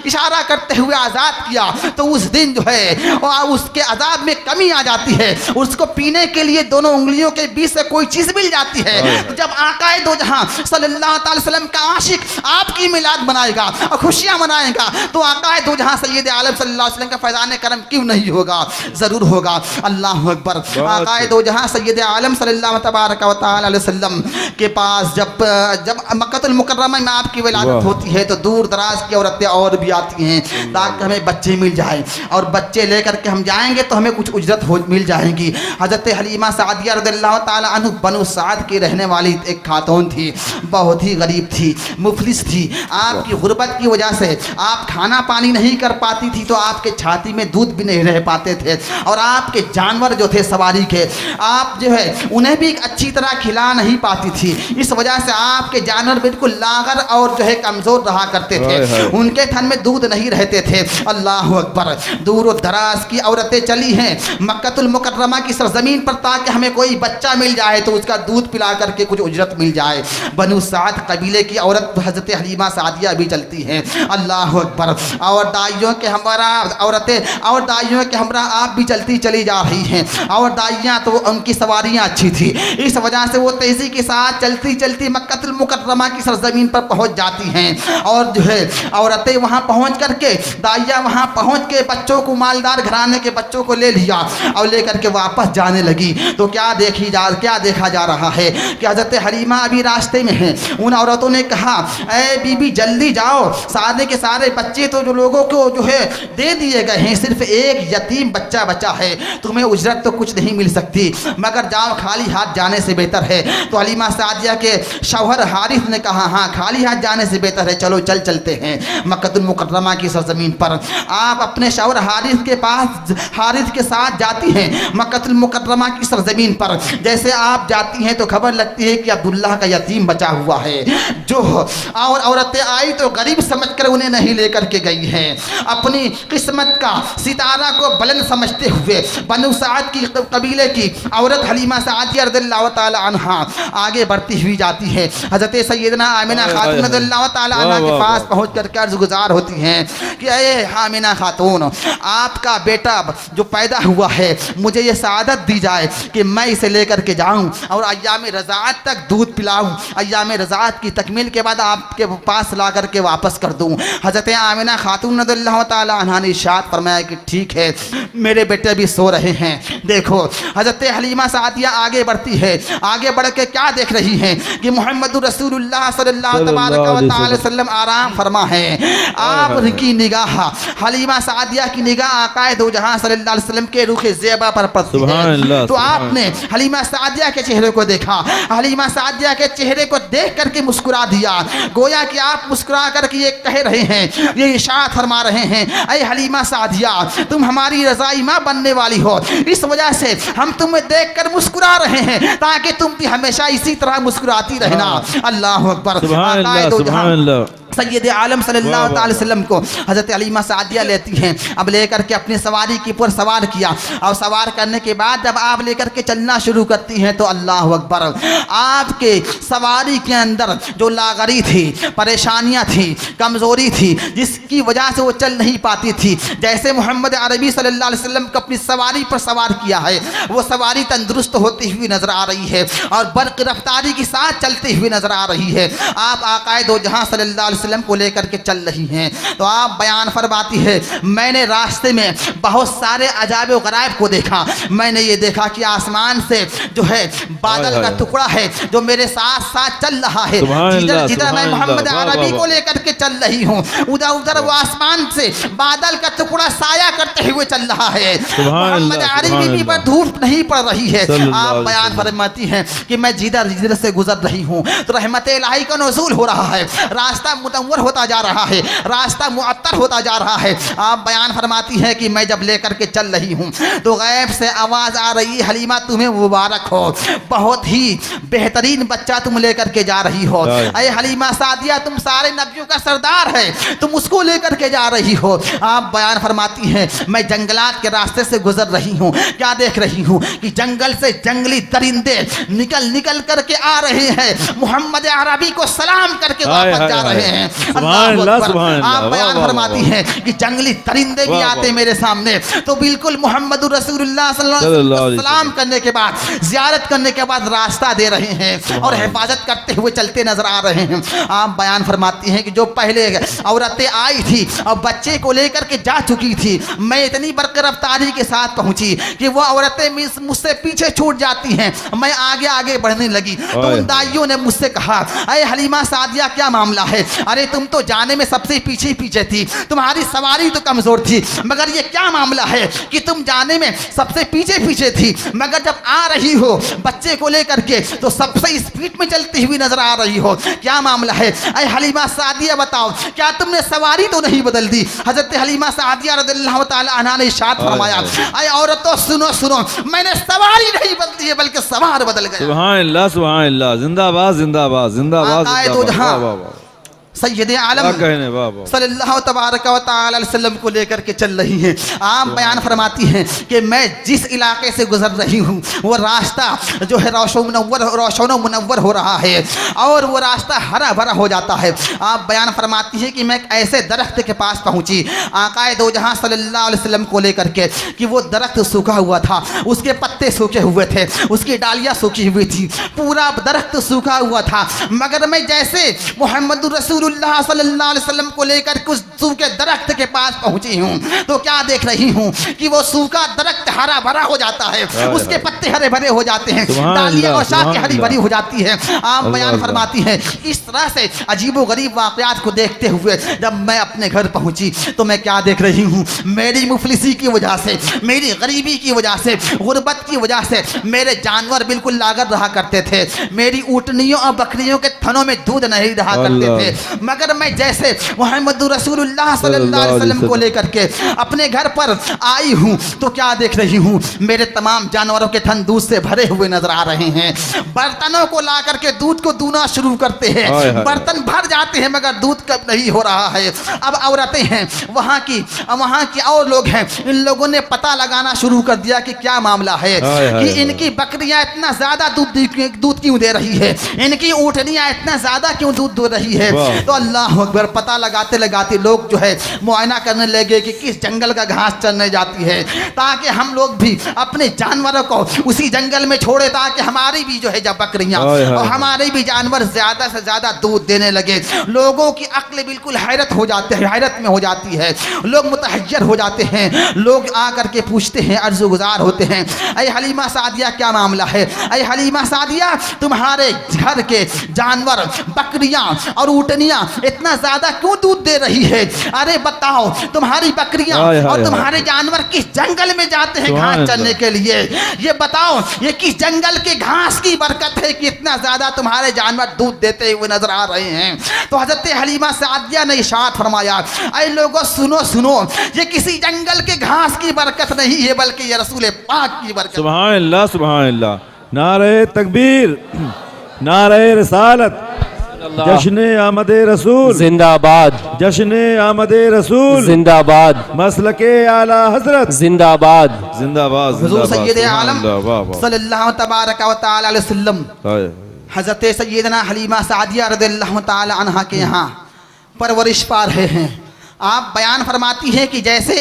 इशारा करते हुए आज़ाद किया तो उस दिन जो है और उसके अजाब में कमी आ जाती है। उसको पीने के लिए दोनों उंगलियों के बीच से कोई चीज़ मिल जाती है। तो जब आकाए दो जहां सल्लल्लाहु अलैहि वसल्लम का आशिक आपकी मिलाद मनाएगा और खुशियां मनाएगा तो आकाए दो जहां सैयद आलम सल्लल्लाहु अलैहि वसल्लम का फैज़ान करम क्यों नहीं होगा, ज़रूर होगा। अल्लाह अकबर। आकाए दो जहां सैयद आलम सल्लल्लाहु तबारक व तआला अलैहि वसल्लम के पास जब मक्कतुल मुकर्रमा में आपकी विलादत होती है तो दूर दराज की औरतें और भी आती हैं ताकि हमें बच्चे मिल जाए और बच्चे लेकर के हम जाएंगे तो हमें कुछ उजरत मिल जाएगी। हज़रत हलीमा सादिया रज़ियल्लाहु ताला अन्हु बनु साद की रहने वाली एक खातून थी, बहुत ही गरीब थी, मुफलिस थी। आपकी गुर्बत की वजह से आप खाना पानी नहीं कर पाती थी तो आपके छाती में दूध भी नहीं रह पाते थे और आपके जानवर जो थे सवारी के आप जो है उन्हें भी अच्छी तरह खिला नहीं पाती थी। इस वजह से आपके जानवर बिल्कुल लागर और जो है कमज़ोर रहा करते थे, उनके थन में दूध नहीं रहते थे। अल्लाह अकबर। दूर दराज की औरतें चली हैं मक्कतुल मुकर्रमा की सरजमीन पर ताकि हमें कोई बच्चा मिल जाए तो उसका दूध पिला करके कुछ उजरत मिल जाए। बनु साद कबीले की औरत हज़रत हलीमा सादिया भी चलती हैं। अल्लाह अकबर। और दाइयों के हमारा औरतें और दाइयों के हमरा आप भी चलती चली जा रही हैं और दाइयाँ तो उनकी सवारियाँ अच्छी थी, इस वजह से वो तेज़ी के साथ चलती चलती मक्कतुल मुकर्रमा की सरजमीन पर पहुँच जाती हैं और जो है औरतें वहाँ पहुँच करके दाइयाँ वहाँ पहुँच के बच्चों को मालदार घराने के बच्चों को ले लिया और लेकर के वापस जाने लगी तो क्या देखा जा रहा है कि हज़रत हलीमा अभी रास्ते में हैं। उन औरतों ने कहा ऐ बीबी जल्दी जाओ, सारे के सारे बच्चे तो जो लोगों को जो है दे दिए गए हैं, सिर्फ एक यतीम बच्चा बचा है, तुम्हें उजरत तो कुछ नहीं मिल सकती मगर जाओ खाली हाथ जाने से बेहतर है। तो हलीमा सादिया के शौहर हारिस ने कहा हाँ खाली हाथ जाने से बेहतर है, चलो चलते हैं मक्कतुल मुकर्रमा की सरजमीन पर। आप अपने शौहर हारिस के पास हारिस के साथ जाती हैं मक्कतुल मुकर्रमा की सरजमीन पर। जैसे आप जाती हैं तो खबर लगती है कि अब्दुल्लाह का यतीम बचा हुआ है जो और औरतें आई तो गरीब समझकर उन्हें नहीं लेकर के गई हैं। अपनी किस्मत का सितारा को बुलंद समझते हुए बनु साद की कबीले की औरत हलीमा सादिया रज़ियल्लाहु ताला अन्हा आगे बढ़ती हुई जाती है। हज़रत सैयदना आमिना खातून रज़ियल्लाहु ताला अन्हा के पास पहुँच करके अर्ज़ गुज़ार होती हैं कि अये आमिना खातून, आपका बेटा जो पैदा हुआ है मुझे ये सआदत दी जाए कि मैं इसे लेकर के जाऊं और अय्याम रज़ाअत तक दूध पिलाऊं, अय्याम रज़ाअत की तकमील के बाद आपके पास ला करके वापस कर दूं। हज़रत आमिना खातून रज़ियल्लाहु ताला अन्हा ने इरशाद फरमाया कि ठीक है, मेरे बेटे भी सो रहे हैं। देखो हज़रत हलीमा सादिया आगे बढ़ती है, आगे बढ़ के क्या देख रही हैं कि मोहम्मद रसूलुल्लाह सल्लल्लाहु अलैहि वसल्लम आराम फरमा है। आपकी निगाह हलीमा सादिया की निगाह आकाए दो जहां सल्लल्लाहु अलैहि वसल्लम के रुख ज़ेबा पर पड़ती है। तो आपने हलीमा सादिया के चेहरे को देखा, हलीमा सादिया के चेहरे को देख करके मुस्कुरा दिया, गोया कि आप मुस्कुरा करके ये कह रहे हैं, ये इशारा फरमा रहे हैं ऐ हलीमा सादिया तुम हमारी रज़ाई माँ बनने वाली हो, इस वजह से हम तुम्हें देखकर मुस्कुरा रहे हैं ताकि तुम भी हमेशा इसी तरह मुस्कुराती रहना। अल्लाह अकबर। सैयद आलम सल्लल्लाहु अलैहि वसल्लम को हज़रत हलीमा सादिया लेती हैं, अब लेकर के अपनी सवारी के ऊपर सवार किया और सवार करने के बाद जब आप लेकर के चलना शुरू करती हैं तो अल्लाह अकबर, आपके सवारी के अंदर जो लागरी थी, परेशानियां थी, कमज़ोरी थी जिसकी वजह से वो चल नहीं पाती थी, जैसे मोहम्मद अरबी सल्लल्लाहु अलैहि वसल्लम को अपनी सवारी पर सवार किया है वो सवारी तंदुरुस्त होती हुई नज़र आ रही है और बर्क़ रफ्तारी के साथ चलती हुई नज़र आ रही है। आप आकाए दो जहां सल्लल्लाहु अलैहि वसल्लम को लेकर के चल रही हैं तो आप बयान फरमाती है मैंने रास्ते में बहुत सारे अजाब व गराइब को देखा। मैंने ये देखा कि आसमान से जो है बादल का टुकड़ा है जो मेरे साथ साथ चल रहा है, जिधर जिधर मैं मोहम्मद अरबी को लेकर के चल रही हूँ उधर उधर वो आसमान से बादल का टुकड़ा साया करते हुए चल रहा है। मोहम्मद अरबी पर धूप नहीं पड़ रही है। आप बयान फरमाती हैं कि मैं जिधर जिधर से गुजर रही हूँ तो रहमत इलाही का नुज़ूल हो रहा है, रास्ता मुनव्वर होता जा रहा है, रास्ता मुअत्तर होता जा रहा है। आप बयान फरमाती हैं कि मैं जब लेकर के चल रही हूँ तो गैब से आवाज़ आ रही, हलीमा तुम्हें मुबारक हो, बहुत ही बेहतरीन बच्चा तुम लेकर के जा रही हो। अरे हलीमा सादिया, तुम सारे नबियों का सरदार है, तुम उसको लेकर के जा रही हो। आप बयान फरमाती हैं मैं जंगलात के रास्ते से गुजर रही हूँ, क्या देख रही हूँ कि जंगल से जंगली दरिंदे निकल करके आ रहे हैं, मोहम्मद अरबी को सलाम करके वापस जा रहे हैं। अल्लाहु अकबर। आप बयान फरमाती हैं कि जंगली दरिंदे भी आते मेरे सामने, तो बिल्कुल मोहम्मद रसूलुल्लाह सल्लल्लाहु अलैहि वसल्लम सलाम करने के बाद, ज़ियारत करने के बाद रास्ता दे रहे हैं और हिफाजत करते हुए चलते नजर आ रहे हैं। आप बयान फरमाती हैं कि जो पहले औरतें आई थी और बच्चे को लेकर के जा चुकी थी, मैं इतनी बरकरफ्तारी के साथ पहुंची कि वो औरतें मुझसे पीछे छूट जाती हैं, मैं आगे आगे बढ़ने लगी। तो उन दाइयों ने मुझसे कहा, अरे हलीमा सादिया क्या मामला है, अरे तुम तो जाने में सबसे पीछे थी, तुम्हारी सवारी तो कमजोर थी, मगर ये क्या मामला है कि तुम जाने में सबसे पीछे थी, मगर जब आ रही हो बच्चे को लेकर के तो सबसे स्पीड में चलती हुई नजर आ रही हो, क्या मामला है? अरे हलीमा सादिया बताओ, क्या तुमने सवारी तो नहीं बदल दी? हजरत हलीमा सादिया रज़ियल्लाहु ताला अन्हा ने इरशाद फरमाया, अरे औरतों सुनो, मैंने सवारी नहीं बदली है बल्कि सवार बदल गया। सुभान अल्लाह, सुभान अल्लाह, जिंदाबाद जिंदाबाद जिंदाबाद जिंदाबाद। सैयद आलम सल्लल्लाहु तबारक व तआला अलैहि वसल्लम को लेकर के चल रही हैं। आप बयान फरमाती हैं कि मैं जिस इलाके से गुजर रही हूँ वो रास्ता जो है रोशन मुनव्वर हो रहा है और वो रास्ता हरा भरा हो जाता है। आप बयान फरमाती हैं कि मैं एक ऐसे दरख्त के पास पहुँची आकाए दो जहाँ सल्लल्लाहु अलैहि वसल्लम को लेकर के कि वो दरख्त सूखा हुआ था, उसके पत्ते सूखे हुए थे, उसकी डालियाँ सूखी हुई थी, पूरा दरख्त सूखा हुआ था, मगर मैं जैसे मोहम्मद रसूलुल्लाह सल्लल्लाहु अलैहि वसल्लम को लेकर कुछ सूखे दरख्त के पास पहुंची हूं तो क्या देख रही हूं कि वो सूखा दरख्त हरा भरा हो जाता है, उसके पत्ते हरे भरे हो जाते हैं, डालियां और शाखें हरी भरी हो जाती है। आप बयान फरमाती हैं इस तरह से अजीबो गरीब वाक़यात को देखते हुए जब मैं अपने घर पहुंची तो मैं क्या देख रही हूं, मेरी मुफलिसी की वजह से, मेरी गरीबी की वजह से, गुर्बत की वजह से मेरे जानवर बिल्कुल लागत रहा करते थे, मेरी ऊँटनियों और बकरियों के थनों में दूध नहीं रहा करते थे, मगर मैं जैसे मोहम्मद रसूलुल्लाह सल्लल्लाहु अलैहि वसल्लम को लेकर के अपने घर पर आई हूँ तो क्या देख रही हूँ, मेरे तमाम जानवरों के थन दूध से भरे हुए नजर आ रहे हैं। बर्तनों को ला करके दूध को दूना शुरू करते हैं, बर्तन भर जाते हैं मगर दूध कब नहीं हो रहा है। अब औरतें हैं वहाँ की और लोग हैं, इन लोगों ने पता लगाना शुरू कर दिया कि क्या मामला है, कि इनकी बकरियां इतना ज्यादा दूध क्यों दे रही है, इनकी ऊँटनियां इतना ज्यादा क्यों दूध दे रही है। तो अल्लाह अकबर, पता लगाते लगाते लोग जो है मुआयना करने लगे कि किस जंगल का घास चरने जाती है, ताकि हम लोग भी अपने जानवरों को उसी जंगल में छोड़े, ताकि हमारी भी जो है जब बकरियां और हमारे भी जानवर ज्यादा से ज्यादा दूध देने लगे। लोगों की अक्ल बिल्कुल हैरत में हो जाती है, लोग मुतहज्जर हो जाते हैं, लोग आकर के पूछते हैं, अर्जुगुजार होते हैं, अरे हलीमा सादिया क्या मामला है, अरे हलीमा सादिया तुम्हारे घर के जानवर बकरियां और ऊँटनियां इतना ज्यादा क्यों दूध दे रही है? अरे बताओ, तुम्हारी बकरियां और तुम्हारे जानवर किस जंगल में जाते हैं घास चरने के लिए, ये बताओ ये किस जंगल के घास की बरकत है कि इतना ज्यादा तुम्हारे जानवर दूध देते हुए नजर आ रहे हैं। तो हजरत हलीमा सादिया ने इरशाद फरमाया, अरे लोगों सुनो, ये किसी जंगल के घास की बरकत नहीं है बल्कि ये रसूल पाक की बरकत। सुभान अल्लाह, सुभान अल्लाह, नारे तकबीर, नारे रिसालत, जश्न आमद रसूल जिंदाबाद, जश्न आमद रसूल जिंदाबाद, मसलके आला हजरत जिंदाबाद, जिंदाबाद, हुजूर सैयद आलम सल्लल्लाहु तबारक व तआला अलैहि वसल्लम हजरत सैयदना हलीमा सादिया रज़ियल्लाहु ताला अन्हा के यहाँ परवरिश पा रहे हैं। आप बयान फरमाती हैं कि जैसे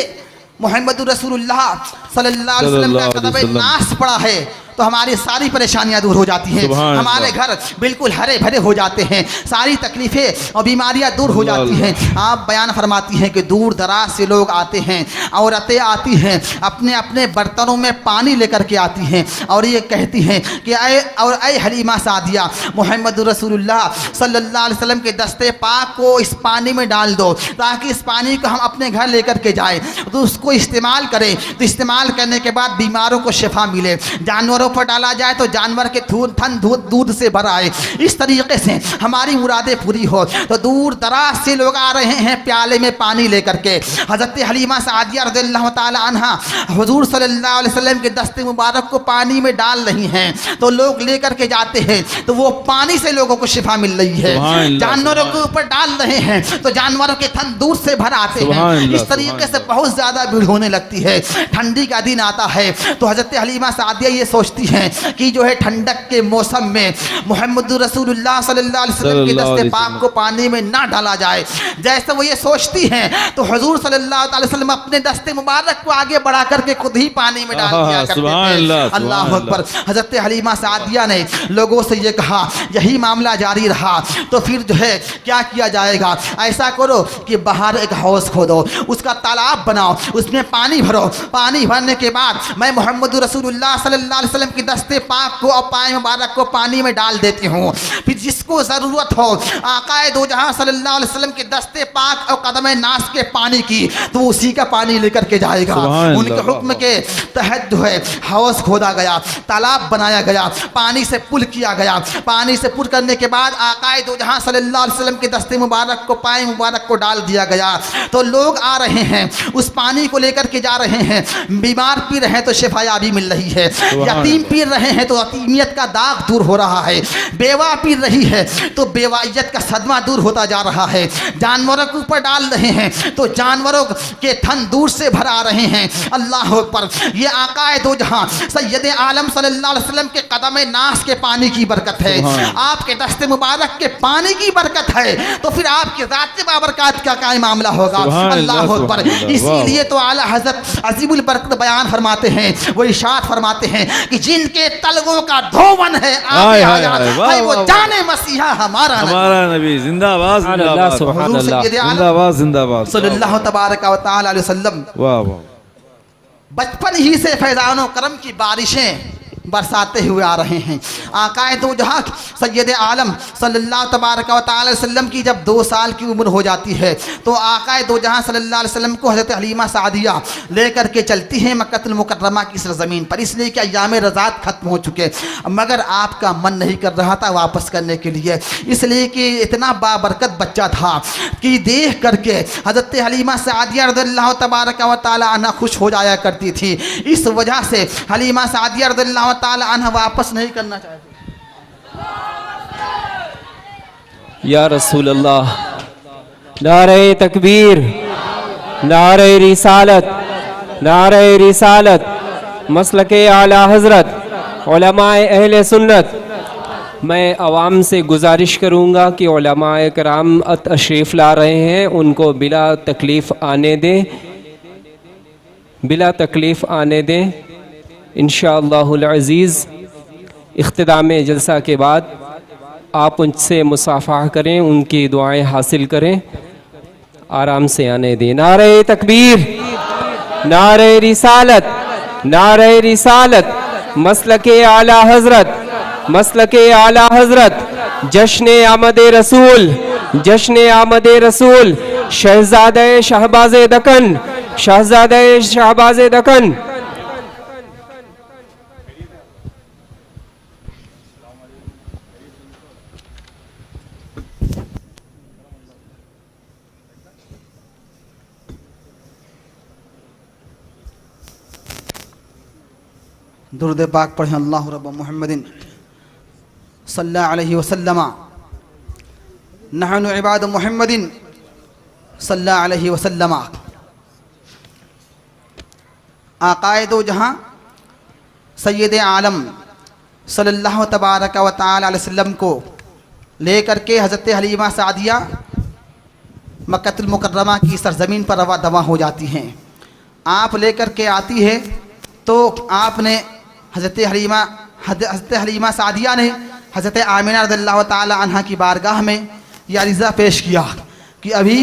मोहम्मद रसूलुल्लाह सल्लल्लाहु अलैहि वसल्लम का कदम नाश पड़ा है तो हमारी सारी परेशानियां दूर हो जाती हैं, हमारे घर बिल्कुल हरे भरे हो जाते हैं, सारी तकलीफ़ें और बीमारियां दूर हो जाती हैं। आप बयान फरमाती हैं कि दूर दराज से लोग आते हैं, औरतें आती हैं, अपने अपने बर्तनों में पानी लेकर के आती हैं और ये कहती हैं कि ऐ हलीमा सादिया, मोहम्मद रसूलुल्लाह सल्लल्लाहु अलैहि वसल्लम के दस्ते पाक को इस पानी में डाल दो ताकि इस पानी को हम अपने घर लेकर के जाएँ, तो उसको इस्तेमाल करें, तो इस्तेमाल करने के बाद बीमारों को शिफा मिले, जानवरों जानवरों पर डाला जाए तो जानवर के थन दूध से भर आए, इस तरीके से हमारी मुरादें पूरी हो। तो दूर दराज से लोग आ रहे हैं प्याले में पानी लेकर के। हज़रत हलीमा सादिया रज़ियल्लाहु ताला अन्हा हुज़ूर सल्लल्लाहु अलैहि वसल्लम के दस्ते मुबारक को पानी में डाल रही हैं, तो लोग लेकर के जाते हैं तो वो पानी से लोगों को शिफा मिल रही है। जानवरों के ऊपर डाल रहे हैं तो जानवरों के थन दूध से भर आते हैं। इस तरीके से बहुत ज़्यादा भीड़ होने लगती है। ठंडी का दिन आता है तो हज़रत हलीमा सादिया ये सोचती हैं कि जो है ठंडक के मौसम में मोहम्मद रसूलुल्लाह सल्लल्लाहु अलैहि वसल्लम के दस्ते पाक को पानी में ना डाला जाए। जैसे वो ये सोचती हैं तो हुजूर सल्लल्लाहु अलैहि वसल्लम अपने दस्ते मुबारक को आगे बढ़ा करके खुद ही पानी में डाल दिया करते थे। अल्लाह अकबर। हज़रत हलीमा सादिया ने लोगों से ये कहा, यही मामला जारी रहा तो फिर जो है क्या किया जाएगा, ऐसा करो कि बाहर एक हौज खोदो, उसका तालाब बनाओ, उसमें पानी भरो। पानी भरने के बाद मैं मोहम्मद रसूलुल्लाह सल्लल्लाहु अलैहि वसल्लम की दस्ते पाक को और पाए मुबारक को पानी में डाल देती हूँ। फिर जिसको ज़रूरत हो आकाए दो जहाँ सल्लल्लाहु अलैहि वसल्लम के दस्ते पाक और कदम नास के पानी की, तो उसी का पानी लेकर के जाएगा। उनके हुक्म के तहत जो है हौज खोदा गया, तालाब बनाया गया, पानी से पुल किया गया। पानी से पुल करने के बाद आकाए दो जहाँ सल्लल्लाहु अलैहि वसल्लम के दस्ते मुबारक को पाए मुबारक को डाल दिया गया। तो लोग आ रहे हैं, उस पानी को लेकर के जा रहे हैं। बीमार पी रहे हैं तो शिफायाबी मिल रही है, यतीम पी रहे हैं तो यतीमियत का दाग दूर हो रहा है, बेवा पी रही है तो बेवाइयत का सदमा दूर होता जा रहा है। जानवरों के ऊपर डाल रहे हैं तो जानवरों के थन दूर से भर आ रहे हैं। अल्लाह अकबर। ये आकाए दो जहां सैयद आलम सल्लल्लाहु अलैहि वसल्लम के कदम नास के पानी की बरकत है, आपके दस्ते मुबारक के पानी की बरकत है, तो फिर आपके ज़ात बाबरकत का क्या मामला होगा। अल्लाह अकबर। इसीलिए तो आला हज़रत अजीबुल बरकत बयान फरमाते हैं, वो इरशाद फरमाते हैं कि जिनके तलवों का धोवन है आगे वो जाने मसीहा हमारा नबी। जिंदाबाद जिंदाबाद जिंदाबाद सल्लल्लाहु तबारक व तआला अलैहि वसल्लम। वाह वाह। बचपन ही से फैज़ानो करम की बारिशें बरसाते हुए आ रहे हैं। आकाए दो जहां सैयद आलम सल्लल्लाहु तबारक व तआला वसल्लम की जब 2 साल की उम्र हो जाती है तो आकाए दो जहां सल्लल्लाहु अलैहि वसल्लम को हज़रत हलीमा सादिया लेकर के चलती हैं मक्कतुल मुकर्रमा की सरज़मीन पर, इसलिए कि अय्याम रज़ात ख़त्म हो चुके, मगर आपका मन नहीं कर रहा था वापस करने के लिए, इसलिए कि इतना बाबरकत बच्चा था कि देख करके हज़रत हलीमा सादिया रज़ियल्लाहु तबारक व तआला अन्हा खुश हो जाया करती थी। इस वजह से हलीमा सादिया रज़ियल्लाहु ताला अन्हा वापस नहीं करना चाहते। या रसूल अल्लाह, नारे तकबीर, नारे रिसालत, नारे रिसालत, मसलके आला हज़रत, उलमाए अहले सुन्नत। मैं आवाम से गुजारिश करूँगा कि उलमाए कराम तशरीफ़ ला रहे हैं, उनको बिला तकलीफ़ आने दें, बिला तकलीफ़ आने दें। इंशाअल्लाहुल अज़ीज़ इख्तिताम जलसा के बाद आप उनसे मुसाफ़ा करें, उनकी दुआएं हासिल करें, आराम से आने दें। नारे तकबीर, नारे रिसालत, नारे रिसालत, मसलके आला हज़रत, मसलके आला हज़रत, जश्न आमद रसूल, जश्न आमद रसूल, शहज़ादे शहबाज़े दकन, शहज़ादे शहबाज़े दकन। दुरूद पाक पढ़ें। अल्लाहु रब्ब मुहम्मदिन सल्लल्लाहु अलैहि वसल्लम, नहनु इबाद मुहम्मदिन सल्लल्लाहु अलैहि वसल्लम। आकाए दो जहां सैयद आलम सल्लल्लाहु तबारक व तआला अलैहि वसल्लम को लेकर के हज़रत हलीमा सादिया मक्कतुल मुकर्रमा की सरज़मीन पर रवा दवा हो जाती हैं। आप लेकर के आती है तो आपने हज़रत हलीमा सादिया ने हज़रत आमिना रज़ियल्लाहु ताला अन्हा की बारगाह में यह अर्ज़ा पेश किया कि अभी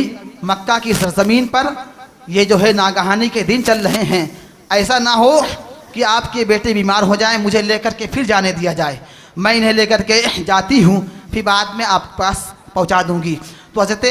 मक्का की सरज़मीन पर ये जो है नागहानी के दिन चल रहे हैं, ऐसा ना हो कि आपके बेटे बीमार हो जाएं, मुझे लेकर के फिर जाने दिया जाए, मैं इन्हें लेकर के जाती हूँ, फिर बाद में आपके पास पहुँचा दूँगी। तो हज़रत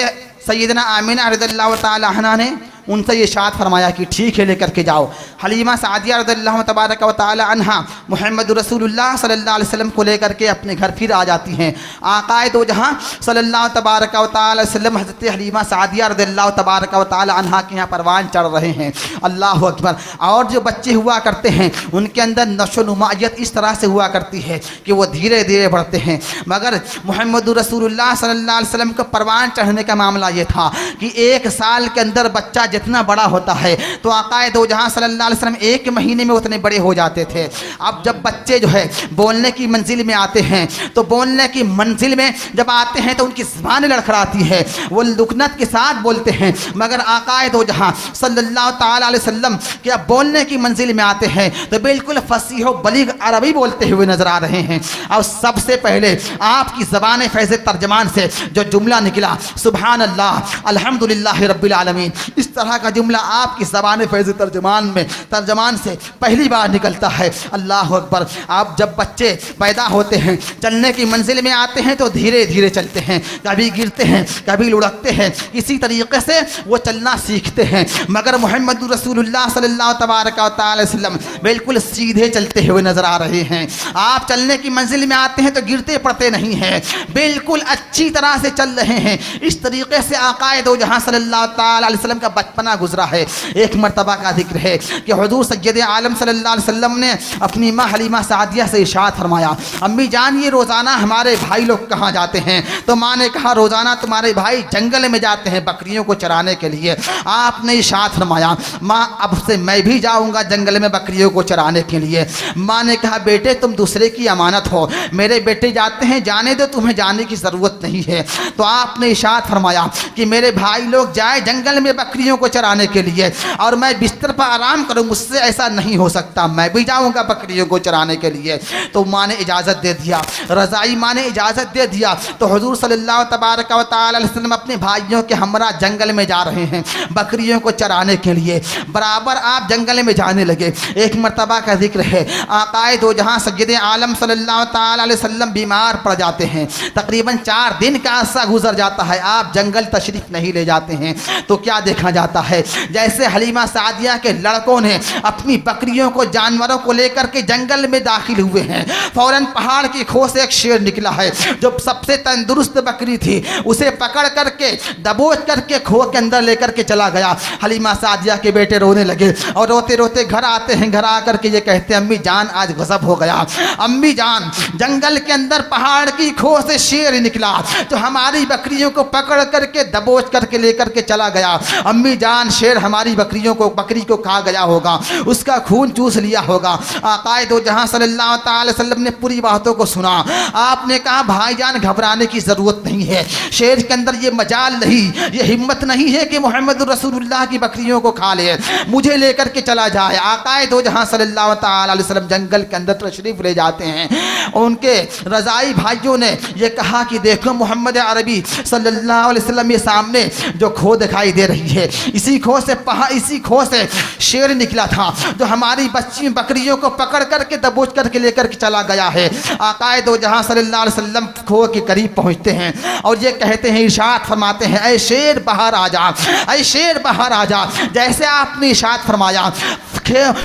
सैयदना आमिना रज़ियल्लाहु ताला अन्हा ने उनसे ये इरशाद फरमाया कि ठीक है लेकर के जाओ। हलीमा सादिया रज़ियल्लाहु तबारक व तआला अन्हा मुहम्मद रसूलुल्लाह सल्लल्लाहु अलैहि वसल्लम को लेकर के अपने घर फिर आ जाती हैं। आकाए दो जहां सल्लल्लाहु तबारक व तआला वसल्लम हज़रत हलीमा सादिया रज़ियल्लाहु तबारक व तआला अन्हा के यहाँ परवान चढ़ रहे हैं। अल्लाह अकबर। और जो बच्चे हुआ करते हैं उनके अंदर नशोनुमायत इस तरह से हुआ करती है कि वो धीरे धीरे बढ़ते हैं। मगर मुहम्मद रसूलुल्लाह सल्लल्लाहु अलैहि वसल्लम को परवान चढ़ने का मामला ये था कि 1 साल के अंदर बच्चा जितना बड़ा होता है तो आकाए दो जहां सल्लल्लाहु अलैहि वसल्लम 1 महीने में उतने बड़े हो जाते थे। अब जब बच्चे जो है बोलने की मंजिल में आते हैं तो बोलने की मंजिल में जब आते हैं तो उनकी ज़बान लड़खड़ाती है, वो लुकनत के साथ बोलते हैं। मगर आकाए दो जहां सल्लल्लाहु ताला अलैहि वसल्लम कि अब बोलने की मंजिल में आते हैं तो बिल्कुल फसीह व बलीग अरबी बोलते हुए नजर आ रहे हैं। और सबसे पहले आपकी ज़बान फैज़ तर्जमान से जो जुमला निकला सुबहान अल्लाह अल्हम्दुलिल्लाह रब्बिल आलमीन, इस तरह का जुमला आपकी ज़बान फैज़ तर्जमान से पहली बार निकलता है। अल्लाह अकबर। आप जब बच्चे पैदा होते हैं चलने की मंजिल में आते हैं तो धीरे धीरे चलते हैं, कभी गिरते हैं कभी लुढ़कते हैं, इसी तरीके से वो चलना सीखते हैं। मगर मुहम्मद रसूलुल्लाह सल्लल्लाहु तबारक व तआला वसल्लम बिल्कुल सीधे चलते हुए नजर आ रहे हैं। आप चलने की मंजिल में आते हैं तो गिरते पड़ते नहीं हैं, बिल्कुल अच्छी तरह से चल रहे हैं। इस तरीके से आकाए दो जहां सल्लल्लाहु ताला अलैहि वसल्लम का बचपना गुजरा है। एक मरतबा का जिक्र है कि हुजूर सय्यद आलम सल्लल्लाहु अलैहि वसल्लम ने अपनी माँ हलीमा सादिया से इरशाद फरमाया, अम्मी जान ये रोज़ाना हमारे भाई लोग कहाँ जाते हैं? तो माँ ने कहा रोज़ाना तुम्हारे भाई जंगल में जाते हैं बकरियों को चराने के लिए। आपने इरशाद फरमाया माँ अब से मैं भी जाऊँगा जंगल में बकरियों को चराने के लिए। माँ ने कहा बेटे तुम दूसरे की अमानत हो, मेरे बेटे जाते हैं जाने दो, तुम्हें जाने की ज़रूरत नहीं है। तो आपने इरशाद फरमाया कि मेरे भाई लोग जाए जंगल में बकरियों को चराने के लिए और मैं बिस्तर पर आराम करूँ, मुझसे ऐसा नहीं हो सकता, मैं भी जाऊँगा बकरियों को चराने के लिए। तो माँ ने इजाज़त दे दिया, रज़ाई माँ ने इजाज़त दे दिया। तो हुजूर सल्लल्लाहु तबारक व तआला अलैहि वसल्लम अपने भाइयों के हमरा जंगल में जा रहे हैं बकरियों को चराने के लिए। बराबर आप जंगल में जाने लगे। एक मरतबा का जिक्र है आकाए दो जहां सय्यद आलम सल्लल्लाहु ताला अलैहि वसल्लम बीमार पड़ जाते हैं, तकरीबन 4 दिन का अरसा गुजर जाता है, आप जंगल तशरीफ नहीं ले जाते हैं। तो क्या देखा जाता है जैसे हलीमा सादिया के लड़कों ने अपनी बकरियों को जानवरों को लेकर के जंगल में दाखिल हुए हैं, फौरन पहाड़ की खो से एक शेर निकला है जो सबसे तंदुरुस्त बकरी थी, उसे पकड़ करके दबोच करके खो के अंदर लेकर के चला गया। हलीमा सादिया के बेटे रोने लगे और रोते रोते घर आते हैं। घर आकर के ये कहते हैं अम्मी जान आज गज़ब हो गया, अम्मी जान जंगल के अंदर पहाड़ की खो से शेर निकला तो हमारी बकरियों को पकड़ करके दबोच करके लेकर के चला गया। अम्मी जान शेर हमारी बकरी को खा गया होगा, उसका खून चूस लिया होगा। आकाए दो जहां सल्लल्लाहु अलैहि वसल्लम ने पूरी बातों को सुना। आपने कहा भाईजान घबराने की ज़रूरत नहीं है, शेर के अंदर ये मजाल नहीं, ये हिम्मत नहीं है कि मोहम्मद रसूलुल्लाह की बकरियों को खा ले, मुझे लेकर के चला जाए। आकाए दो जहां सल्लल्लाहु अलैहि वसल्लम जंगल के अंदर तशरीफ ले जाते हैं। उनके रज़ाई भाइयों ने ये कहा कि देखो मोहम्मद अरबी सल्लल्लाहु अलैहि वसल्लम ये सामने जो खो दिखाई दे रही है इसी खो से शेर निकला था जो हमारी बकरियों को पकड़ करके दबोच करके लेकर के चला गया है। आकाए दो जहां सल्लल्लाहु अलैहि वसल्लम खो के करीब पहुंचते हैं और ये कहते हैं इरशाद फरमाते हैं ऐ शेर बाहर आ जा, ऐ शेर बाहर आ जा। जैसे आपने इरशाद फरमाया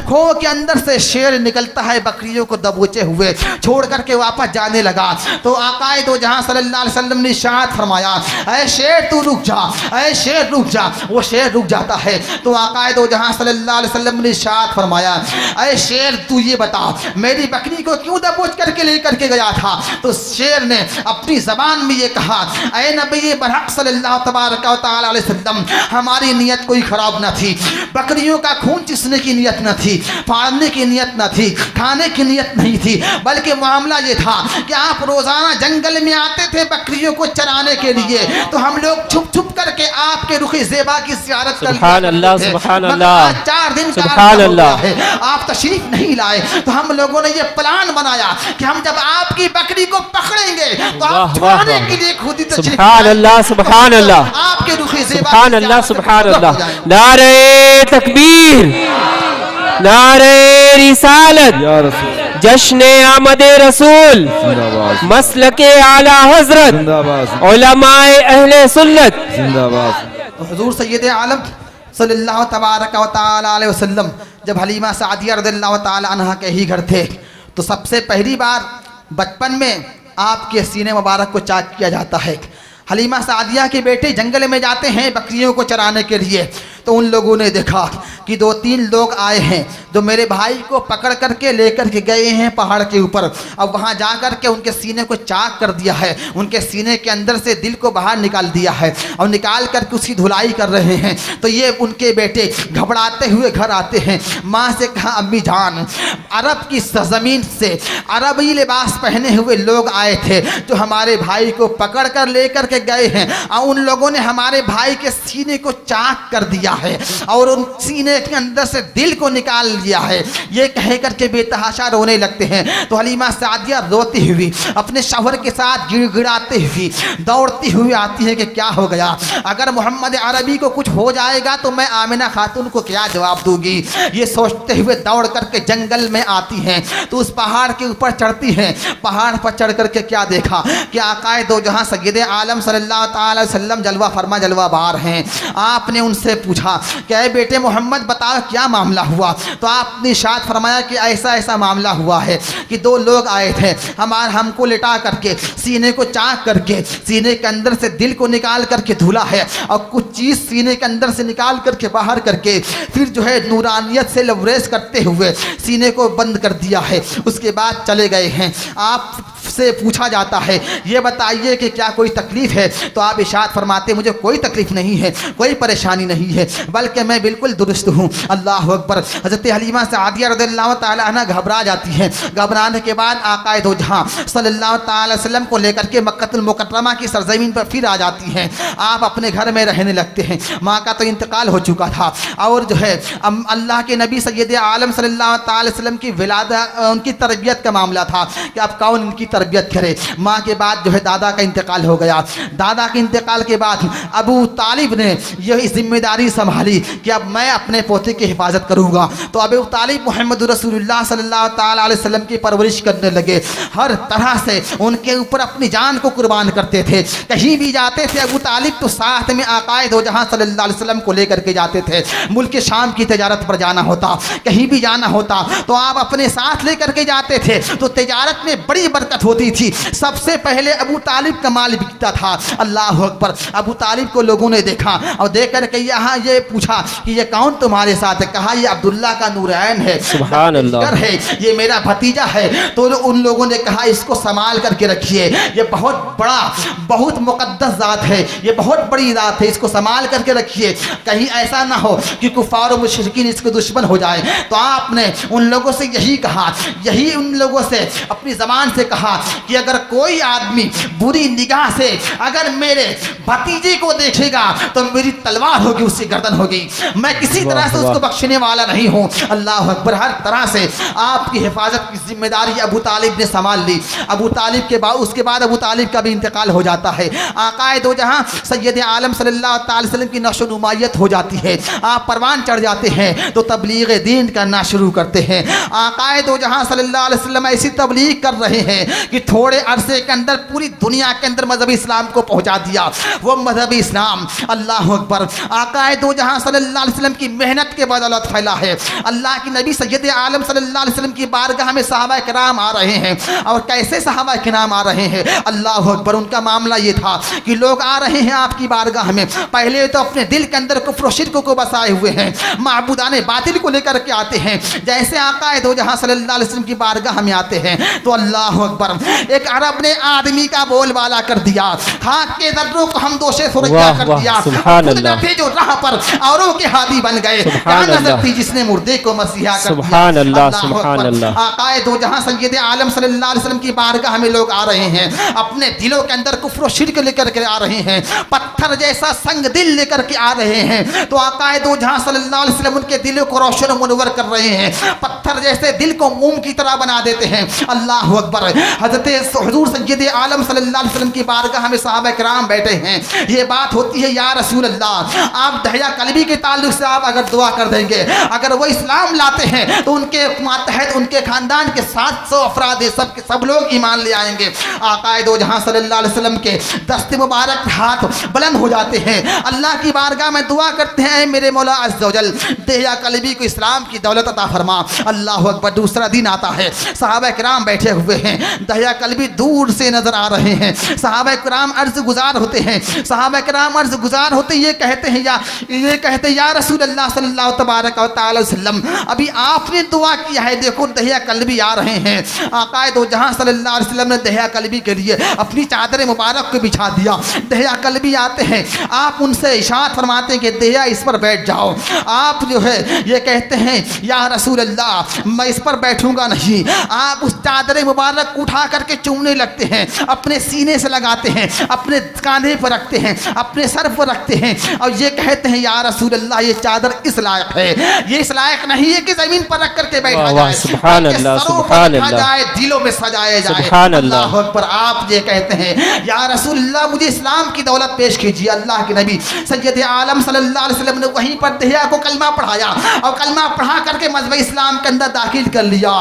खो के अंदर से शेर निकलता है बकरियों को दबोचे हुए छोड़ करके वापस जाने लगा। तो आकाए दो जहां सल्लल्लाहु अलैहि वसल्लम ने इरशाद फरमाया ऐ शेर तू रुक जा, ऐ शेर रुक जा। वो शेर रुक जाता है। तो आकाए दो जहां सल्लल्लाहु अलैहि वसल्लम ने इरशाद फरमाया ऐ शेर तू ये बता मेरी बकरी को क्यों दबोच करके लेकर के गया था? तो शेर ने अपनी जबान में ये कहा ऐ नबी बरहक सल्लल्लाहु तबारक व तआला अलैहि वसल्लम हमारी नीयत कोई खराब न थी, बकरियों का खून चूसने की नीयत न थी, फाड़ने की नीयत न थी, खाने की नीयत नहीं थी, बल्कि मामला ये था कि आप रोजाना जंगल में आते थे बकरियों को चराने के लिए तो हम लोग छुप छुप करके आपके रुखे ज़ेबा की ज़ियारत कर सुभान अल्लाह, सुभान अल्लाह, 4 दिन सुभान अल्लाह है आप तशरीफ नहीं लाए तो हम लोगों ने ये प्लान बनाया कि हम जब आपकी बकरी को पकड़ेंगे तो आप छुड़ाने के लिए खुद ही तशरीफ सुभान अल्लाह, सुभान अल्लाह, आपके रुखे ज़ेबा सुभान अल्लाह, सुभान अल्लाह। नारे तकबीर, नारे रिसालत, या रसूल जश्न आमदे रसूल, जिंदाबाद, मसलके आला हजरत, जिंदाबाद, उलमाए अहले सुन्नत जिंदाबाद। तो हुजूर सय्यद आलम सल्लल्लाहु तबारक व तआला अलैहि वसल्लम जब हलीमा सादिया रज़ियल्लाहु तआला अन्हा के ही घर थे तो सबसे पहली बार बचपन में आपके सीने मुबारक को चाक किया जाता है। हलीमा सादिया के बेटे जंगल में जाते हैं बकरियों को चराने के लिए, तो उन लोगों ने देखा कि 2-3 लोग आए हैं जो मेरे भाई को पकड़ करके लेकर के गए हैं पहाड़ के ऊपर। अब वहाँ जा कर के उनके सीने को चाक कर दिया है, उनके सीने के अंदर से दिल को बाहर निकाल दिया है और निकाल करके उसकी धुलाई कर रहे हैं। तो ये उनके बेटे घबराते हुए घर आते हैं। माँ से कहा, अम्मी जान, अरब की सरजमीन से अरबी लिबास पहने हुए लोग आए थे जो हमारे भाई को पकड़ कर लेकर के गए हैं और उन लोगों ने हमारे भाई के सीने को चाक कर दिया है और उन सीने के अंदर से दिल को निकाल लिया है। ये कह करके बेतहाशा रोने लगते हैं। तो हलीमा सादिया रोती हुई अपने शौहर के साथ गिड़गिड़ाते हुई दौड़ती हुई आती है कि क्या हो गया, अगर मोहम्मद अरबी को कुछ हो जाएगा तो मैं आमिना खातून को क्या जवाब दूंगी। ये सोचते हुए दौड़ करके जंगल में आती हैं तो उस पहाड़ के ऊपर चढ़ती हैं। पहाड़ पर चढ़ करके क्या देखा कि आकाए दो जहां सय्यद आलम सल्लल्लाहु अलैहि वसल्लम जलवा फरमा जलवा बार हैं। आपने उनसे पूछा क्या बेटे मोहम्मद बताओ क्या मामला हुआ। तो आपने इरशाद फरमाया कि ऐसा ऐसा मामला हुआ है कि 2 लोग आए थे, हमको लिटा करके सीने को चाक करके सीने के अंदर से दिल को निकाल करके धुला है और कुछ चीज़ सीने के अंदर से निकाल करके बाहर करके फिर जो है नूरानियत से लवरेज करते हुए सीने को बंद कर दिया है। उसके बाद चले गए हैं। आपसे पूछा जाता है ये बताइए कि क्या कोई तकलीफ़ है। तो आप इरशाद फरमाते मुझे कोई तकलीफ़ नहीं है, कोई परेशानी नहीं है, बल्कि मैं बिल्कुल दुरुस्त हूँ। अल्लाह अकबर। हज़रत हलीमा सादिया रज़ियल्लाहु तआला अन्हा घबरा जाती हैं। घबराने के बाद आकाए दो जहां सल्लल्लाहु तआला अलैहि वसल्लम को लेकर के मक्कतुल मुकर्रमा की सरजमीन पर फिर आ जाती हैं। आप अपने घर में रहने लगते हैं। माँ का तो इंतकाल हो चुका था और जो है अल्लाह के नबी सय्यद आलम सल्लल्लाहु तआला अलैहि वसल्लम की विलादा उनकी तरबियत का मामला था कि अब कौन इनकी तरबियत करे। माँ के बाद जो है दादा का इंतकाल हो गया। दादा के इंतकाल के बाद अबू तालिब ने यही जिम्मेदारी संभाली कि अब मैं अपने पोते की हिफाजत करूँगा। तो अबू तालिब मोहम्मद रसूलुल्लाह सल्लल्लाहु तआला अलैहि वसल्लम की परवरिश करने लगे। हर तरह से उनके ऊपर अपनी जान को कुर्बान करते थे। कहीं भी जाते थे अबू तालिब तो साथ में आकाए दो जहां सल्लल्लाहु अलैहि वसल्लम को लेकर के जाते थे। मुल्क शाम की तजारत पर जाना होता, कहीं भी जाना होता तो आप अपने साथ लेकर के जाते थे। तो तजारत में बड़ी बरकत होती थी। सबसे पहले अबू तालिब का माल बिकता था। अल्लाह अकबर। अबू तालिब को लोगों ने देखा और देख करके यहाँ ये पूछा कि ये कौन तुम्हारे साथ है। कहा ये अब्दुल्ला का नूरैन है, सुभान अल्लाह है, ये मेरा भतीजा है। तो उन लोगों ने कहा इसको संभाल करके रखिए, ये बहुत बड़ा बहुत मुकद्दस ज़ात है, ये बहुत बड़ी ज़ात है, इसको संभाल करके रखिए, कहीं ऐसा ना हो कि कुफार और मुशरिकीन इसके दुश्मन हो जाए। तो आपने उन लोगों से यही कहा, यही उन लोगों से अपनी ज़बान से कहा कि अगर कोई आदमी बुरी निगाह से अगर मेरे भतीजे को देखेगा तो मेरी तलवार होगी, उसकी गर्दन होगी। मैं किसी तरह से उसको बख्शने वाला नहीं हूँ। अल्लाह अकबर। हर तरह से आपकी हिफाजत की जिम्मेदारी अबू तालिब ने संभाल ली। अबू तालिब के बाद उसके बाद अबू तालिब का भी इंतकाल हो जाता है। आकाए दो जहां सय्यद आलम सल्लल्लाहु अलैहि वसल्लम की नशो नुमायत हो जाती है। आप परवान चढ़ जाते हैं तो तबलीग दीन करना शुरू करते हैं। आकाए दो जहां सल्लल्लाहु अलैहि वसल्लम ऐसी तबलीग कर रहे हैं कि थोड़े अरसे के अंदर पूरी दुनिया के अंदर मजहब इस्लाम को पहुंचा दिया। वो मजहब इस्लाम अल्लाह अकबर आकाए दो जहां सल्लल्लाहु अलैहि वसल्लम की मेहनत के बदौलत फैला है। अल्लाह की नबी सय्यद आलम सल्लल्लाहु अलैहि वसल्लम की बारगाह में सहाबा किराम आ रहे हैं। और कैसे सहाबा किराम आ रहे हैं, अल्लाह अकबर। उनका मामला ये था कि लोग आ रहे हैं आपकी बारगाह में, पहले तो अपने दिल के अंदर कुफ्र शिर्क को बसाए हुए हैं, माबूदाने बातिल को लेकर के आते हैं। जैसे आकाए दो जहां सल्लल्लाहु अलैहि वसल्लम की बारगाह में आते हैं तो अल्लाह अकबर एक अरब ने आदमी का बोलबाला कर दिया। खाक के दर्रों को हम दोषे सुरक्षा कर दिया। जो राह पर औरों के हादी बन गए। नजर थी जिसने मुर्दे को मसीहा कर दिया। आकाए दो जहां सय्यद आलम सल्लल्लाहु अलैहि वसल्लम की बारगाह में लोग आ रहे हैं, अपने दिलों के अंदर कुफ्र और शिर्क लेकर के आ रहे हैं, पत्थर जैसा संग दिल लेकर के आ रहे हैं। तो आकाए दो जहां सल्लल्लाहु अलैहि वसल्लम उनके दिलों को रोशन मुनव्वर कर रहे हैं, पत्थर जैसे दिल को मोम की तरह बना देते हैं। अल्लाह अकबर। हज़रत हुज़ूर सय्यद आलम सल्लल्लाहु अलैहि वसल्लम की बारगाह में सहाबा किराम बैठे हैं। ये बात होती है या रसूल अल्लाह, आप दहिया कल्बी के ताल्लुक से आप अगर दुआ कर देंगे, अगर वो इस्लाम लाते हैं तो उनके मातहत उनके ख़ानदान के 700 अफराद सब के सब लोग ईमान ले आएंगे। आक़ाए दो जहां सल्लल्लाहु अलैहि वसल्लम के दस्ते मुबारक हाथ बुलंद हो जाते हैं, अल्लाह की बारगाह में दुआ करते हैं, मेरे मौला अज़्ज़ व जल दहिया कल्बी को इस्लाम की दौलत अता फरमा। अल्लाह अकबर। दूसरा दिन आता है, सहाबा किराम बैठे हुए हैं, दहिया कल्बी दूर से नजर आ रहे हैं। सहाबा किराम अर्ज़ गुजार होते हैं, सहाबा किराम अर्ज़ गुजार होते ये कहते हैं या रसूल अल्लाह सल्लल्लाहु तबारक व तआला वसल्लम, अभी आपने दुआ किया है, देखो दहिया कल्बी आ रहे हैं। आक़ाए दो जहां सल्लल्लाहु अलैहि वसल्लम ने दहिया कल्बी के लिए अपनी चादर मुबारक को बिछा दिया। दहिया कल्बी आते हैं, आप उनसे इशारा फरमाते हैं कि दहिया इस पर बैठ जाओ। आप जो है ये कहते हैं या रसूल अल्लाह मैं इस पर बैठूंगा नहीं। आप उस चादर मुबारक उठा करके चूमने लगते हैं, अपने सीने से लगाते हैं, अपने कांधे पर रखते हैं, अपने सर पर रखते हैं और ये कहते हैं या रसूल अल्लाह ये चादर इस लायक है, ये इस लायक नहीं है कि जमीन पर रख करके बैठा जाए, सुभान अल्लाह, सुभान अल्लाह, जाए दिलों में सजाया जाए। सुभान अल्लाह। अल्लाह अकबर। आप ये कहते हैं या रसूल अल्लाह मुझे इस्लाम की दौलत पेश कीजिए। अल्लाह के नबी सय्यद आलम सल्लल्लाहु अलैहि वसल्लम ने वहीं पर दहिया को कलमा पढ़ाया और कलमा पढ़ा करके मज़हब इस्लाम के अंदर दाखिल कर लिया।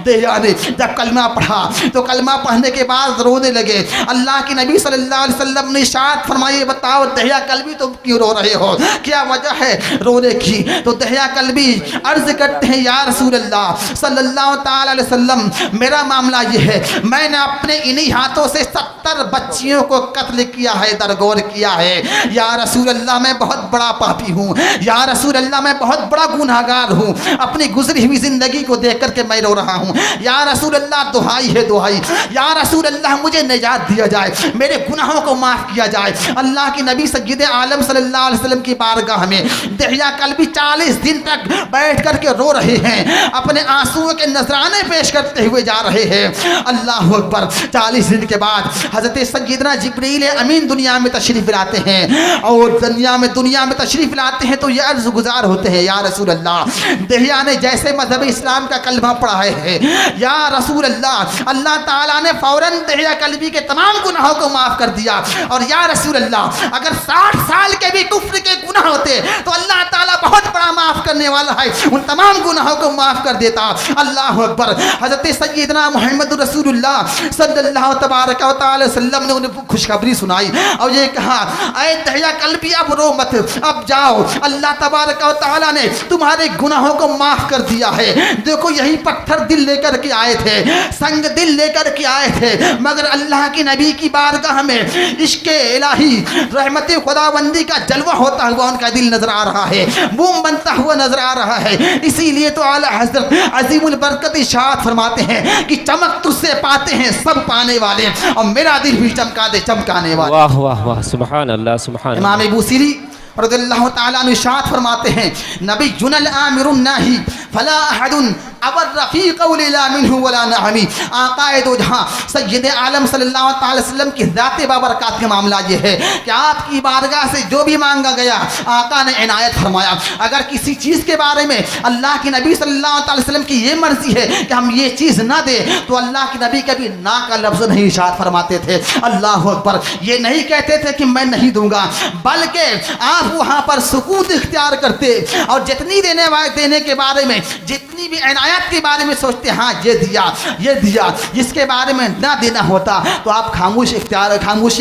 दहिया ने जब कलमा पढ़ा तो कलमा पढ़ने के बाद रोने लगे। अल्लाह के नबी सल्लल्लाहु अलैहि वसल्लम ने इरशाद फरमाए, बताओ दहिया कल्बी तुम क्यों रो रहे हो, क्या वजह है रोने की? तो दहिया कल्बी अर्ज करते हैं या रसूल अल्लाह सल्लल्लाहु ताला अलैहि वसल्लम, मेरा मामला ये है, मैंने अपने इन्हीं हाथों से 70 बच्चियों को कत्ल किया है, दरगोर किया है। या रसूल अल्लाह मैं बहुत बड़ा पापी हूँ, या रसूल अल्लाह मैं बहुत बड़ा गुनहगार हूँ, अपनी गुजरी हुई जिंदगी को देख करके मैं रो रहा हूँ। या रसूल अल्लाह दुहाई है दुहाई, या रसूल अल्लाह मुझे निजात दिया जाए, मेरे गुनाहों को माफ़ किया जाए। अल्लाह के नबी सय्यद आलम सल्लल्लाहु अलैहि वसल्लम की बारगाह में दहिया कल्बी 40 दिन तक बैठ करके रो रहे हैं, अपने आंसुओं के नजराने पेश करते हुए जा रहे हैं। अल्लाह अकबर। 40 दिन के बाद हज़रत सय्यदना जिब्रील अमीन दुनिया में तशरीफ़ लाते हैं और दुनिया में तशरीफ़ लाते हैं तो ये अर्ज़ गुजार होते हैं या रसूल अल्लाह दहिया ने जैसे मज़हब इस्लाम का कलमा पढ़ा है, या रसूल अल्लाह अल्लाह ताला ने फ़ौरन दहिया कल्बी के तमाम गुनाहों को माफ़ कर दिया। और या रसूल अल्लाह अगर 60 साल के भी कुफ्र के गुनाह होते तो अल्लाह ताला बहुत बड़ा माफ़ करने वाला है, उन तमाम गुनाहों को माफ़ कर देता। अल्लाह अकबर। हज़रत सय्यदना मुहम्मद रसूलुल्लाह सल्लल्लाहु तबारक व तआला वसल्लम ने उन्हें खुशखबरी सुनाई और ये कहा, ऐ दहिया कल्बी अब रो मत, अब जाओ, अल्लाह तबारक व तआला ने तुम्हारे गुनाहों को माफ़ कर दिया है। देखो यही पत्थर दिल लेकर के आए थे, संग दिल लेकर के आए थे, मगर अल्लाह के नबी की बारगाह में इश्क़े इलाही रहमत खुदाबंदी का जलवा होता हुआ उनका दिल नजर आ रहा है, बूम बनता हुआ नजर आ रहा है। इसीलिए तो आला हज़रत अज़ीमुल बरकत इरशाद फरमाते हैं कि चमक तुझसे पाते हैं सब पाने वाले, और मेरा दिल भी चमका दे चमकाने वाले। वाह वाह वाह, सुभान अल्लाह, सुभान इमाम बूसीरी रज़ियल्लाहु ताला अन्हु इरशाद फरमाते हैं, नबी जुनल आमिरुन नाही फला अहदुन अबर रफ़ीक़ ला मिन्हु वला नहमी। आक़ाए दो जहां सय्यद आलम सल्लल्लाहु अलैहि वसल्लम की ज़ात बाबरकात का मामला ये है कि आपकी बारगाह से जो भी मांगा गया आका ने इनायत फरमाया। अगर किसी चीज़ के बारे में अल्लाह के नबी सल्लल्लाहु अलैहि वसल्लम की ये मर्जी है कि हम ये चीज़ ना दें तो अल्लाह के नबी कभी ना का लफ्ज़ नहीं इरशाद फरमाते थे। अल्लाह अकबर। ये नहीं कहते थे कि मैं नहीं दूंगा, बल्कि आप वहाँ पर सुकूत इख्तियार करते और जितनी देने के बारे में, जितनी भी इनायत के बारे में सोचते, हाँ ये दिया, जिसके बारे में ना देना होता तो आप खामोशी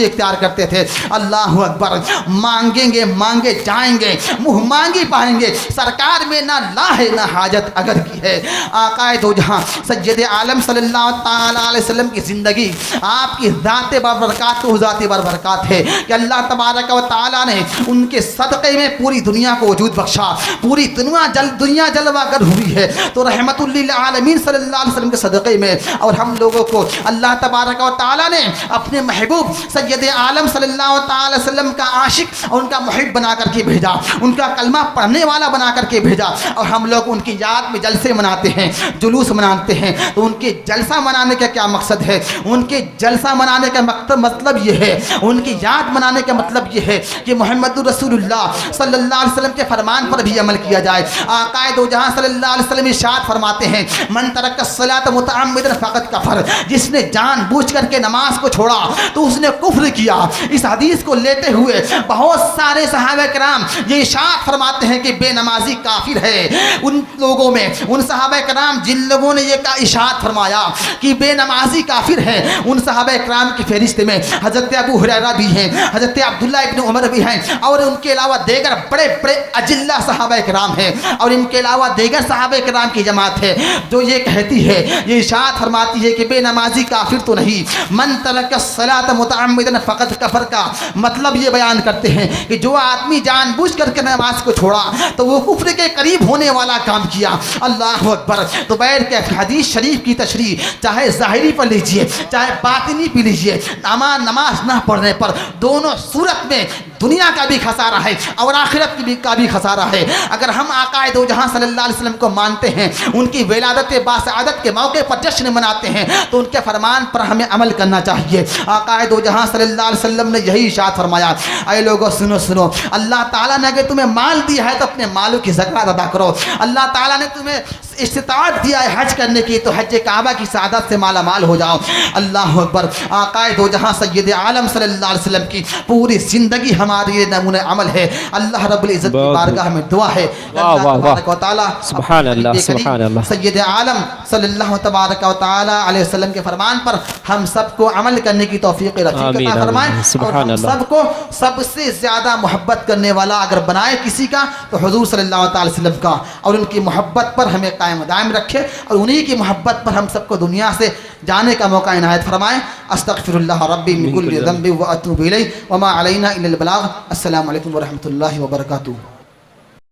इख्तियार करते थे। अल्लाह अकबर। मांगेंगे मांगे जाएंगे, मुँह मांगी पाएंगे, सरकार में ना ला है ना हाजत अगर की है। आक़ाए दो जहां सय्यद आलम सल्लल्लाहु ताला अलैहि वसल्लम की ज़िंदगी आपकी ज़ात बरकत है कि अल्लाह तबारक व तआला ने उनके सदक़े में पूरी दुनिया को वजूद बख्शा, पूरी दुनिया जलवागर हुई है तो रहमतुल लिल आलमीन सल्लल्लाहु अलैहि वसल्लम के सदक़े में। और हम लोगों को अल्लाह तबारक व तआला ने अपने महबूब सय्यद आलम सल्लल्लाहु अलैहि वसल्लम का आशिक और उनका मुहिब बना करके भेजा, उनका कलमा पढ़ने वाला बना करके भेजा। और हम लोग उनकी याद में जलसे मनाते हैं, जुलूस मनाते हैं। तो उनके जलसा मनाने का क्या मकसद है? उनके जलसा मनाने का मतलब ये है, उनकी याद मनाने का मतलब ये है कि मोहम्मद रसूलुल्लाह सल्लल्लाहु अलैहि वसल्लम के फरमान पर भी अमल किया जाए। आक़ाए दो जहां सल्लल्लाहु अलैहि वसल्लम इरशाद फरमा फरमाते हैं मन तरक सलात मुतअम्मिदन फ़क़द कफ़र, जिसने जानबूझ करके नमाज को छोड़ा तो उसने कुफ्र किया। इस हदीस को लेते हुए बहुत सारे सहाबा किराम ये इरशाद फरमाते हैं कि बेनमाजी काफिर है। उन लोगों में, उन सहाबा किराम जिन लोगों ने ये इरशाद फरमाया कि बेनमाजी काफिर है, उन सहाबा किराम की फहरिस्त में हज़रत अबू हुरैरा भी हैं, हज़रत अब्दुल्लाह इब्न उमर भी हैं, और उनके अलावा देगर बड़े बड़े अजिल्ला सहाबा किराम हैं, और इनके अलावा देगर सहाबा किराम की जमात है जो ये कहती है, ये इरशाद फरमाती है कि बेनमाजी काफिर तो नहीं, मन तरक सलात मुतअम्मिदन फ़क़द कफ़र का मतलब ये बयान करते हैं कि जो आदमी जानबूझ करके नमाज को छोड़ा तो वो कुफ्र के करीब होने वाला काम किया। अल्लाह अकबर। तो बैठ के हदीस शरीफ की तशरीह चाहे ज़ाहिरी पर लीजिए चाहे बातिनी पी लीजिए, नमाज ना पढ़ने पर दोनों सूरत में दुनिया का भी खसारा है और आखिरत का भी खसारा है। अगर हम आकाए दो जहां सल्लल्लाहु अलैहि वसल्लम को मानते हैं, उनकी विलादत बासआदत के मौके पर जश्न मनाते हैं, तो उनके फरमान पर हमें अमल करना चाहिए। आकाए दो जहां सल्लल्लाहु अलैहि वसल्लम ने यही इरशाद फरमाया, ऐ लोगों सुनो सुनो, अल्लाह ताला ने अगर तुम्हें माल दिया है तो अपने मालों की ज़कात अदा करो। अल्लाह ताला ने तुम्हें इस्तिताअत दिया है हज करने की, तो हज काबा की सादत से माला माल हो जाओ। अल्लाह अकबर। आकाए दो जहां सय्यद आलम सल्लल्लाहु अलैहि वसल्लम की पूरी ज़िंदगी हमारे लिए नमूने अमल है। अल्लाह रब्बुल इज़्ज़त की बारगाह में दुआ है तबारक व तआला सुभान अल्लाह सुभान अल्लाह सय्यद आलम सल्लल्लाहु तबारक व तआला अलैहि वसल्लम के फरमान पर हम सबको अमल करने की तौफीक रफ़ीक अता फरमाए, और हम सबको सबसे ज़्यादा मोहब्बत करने वाला अगर बनाए किसी का तो हुज़ूर सल्लल्लाहु अलैहि वसल्लम का, और उनकी मोहब्बत पर हमें कायम दायम रखे और उन्हीं की मोहब्बत पर हम सबको दुनिया से जाने का मौका इनायत फरमाए। अस्तग़फिरुल्लाह रब्बी मिन कुल्लि ज़ंबि व अतूबु इलैहि व मा अलैना इल्लल बलाग। अस्सलामु अलैकुम व रहमतुल्लाहि व बरकातुहू।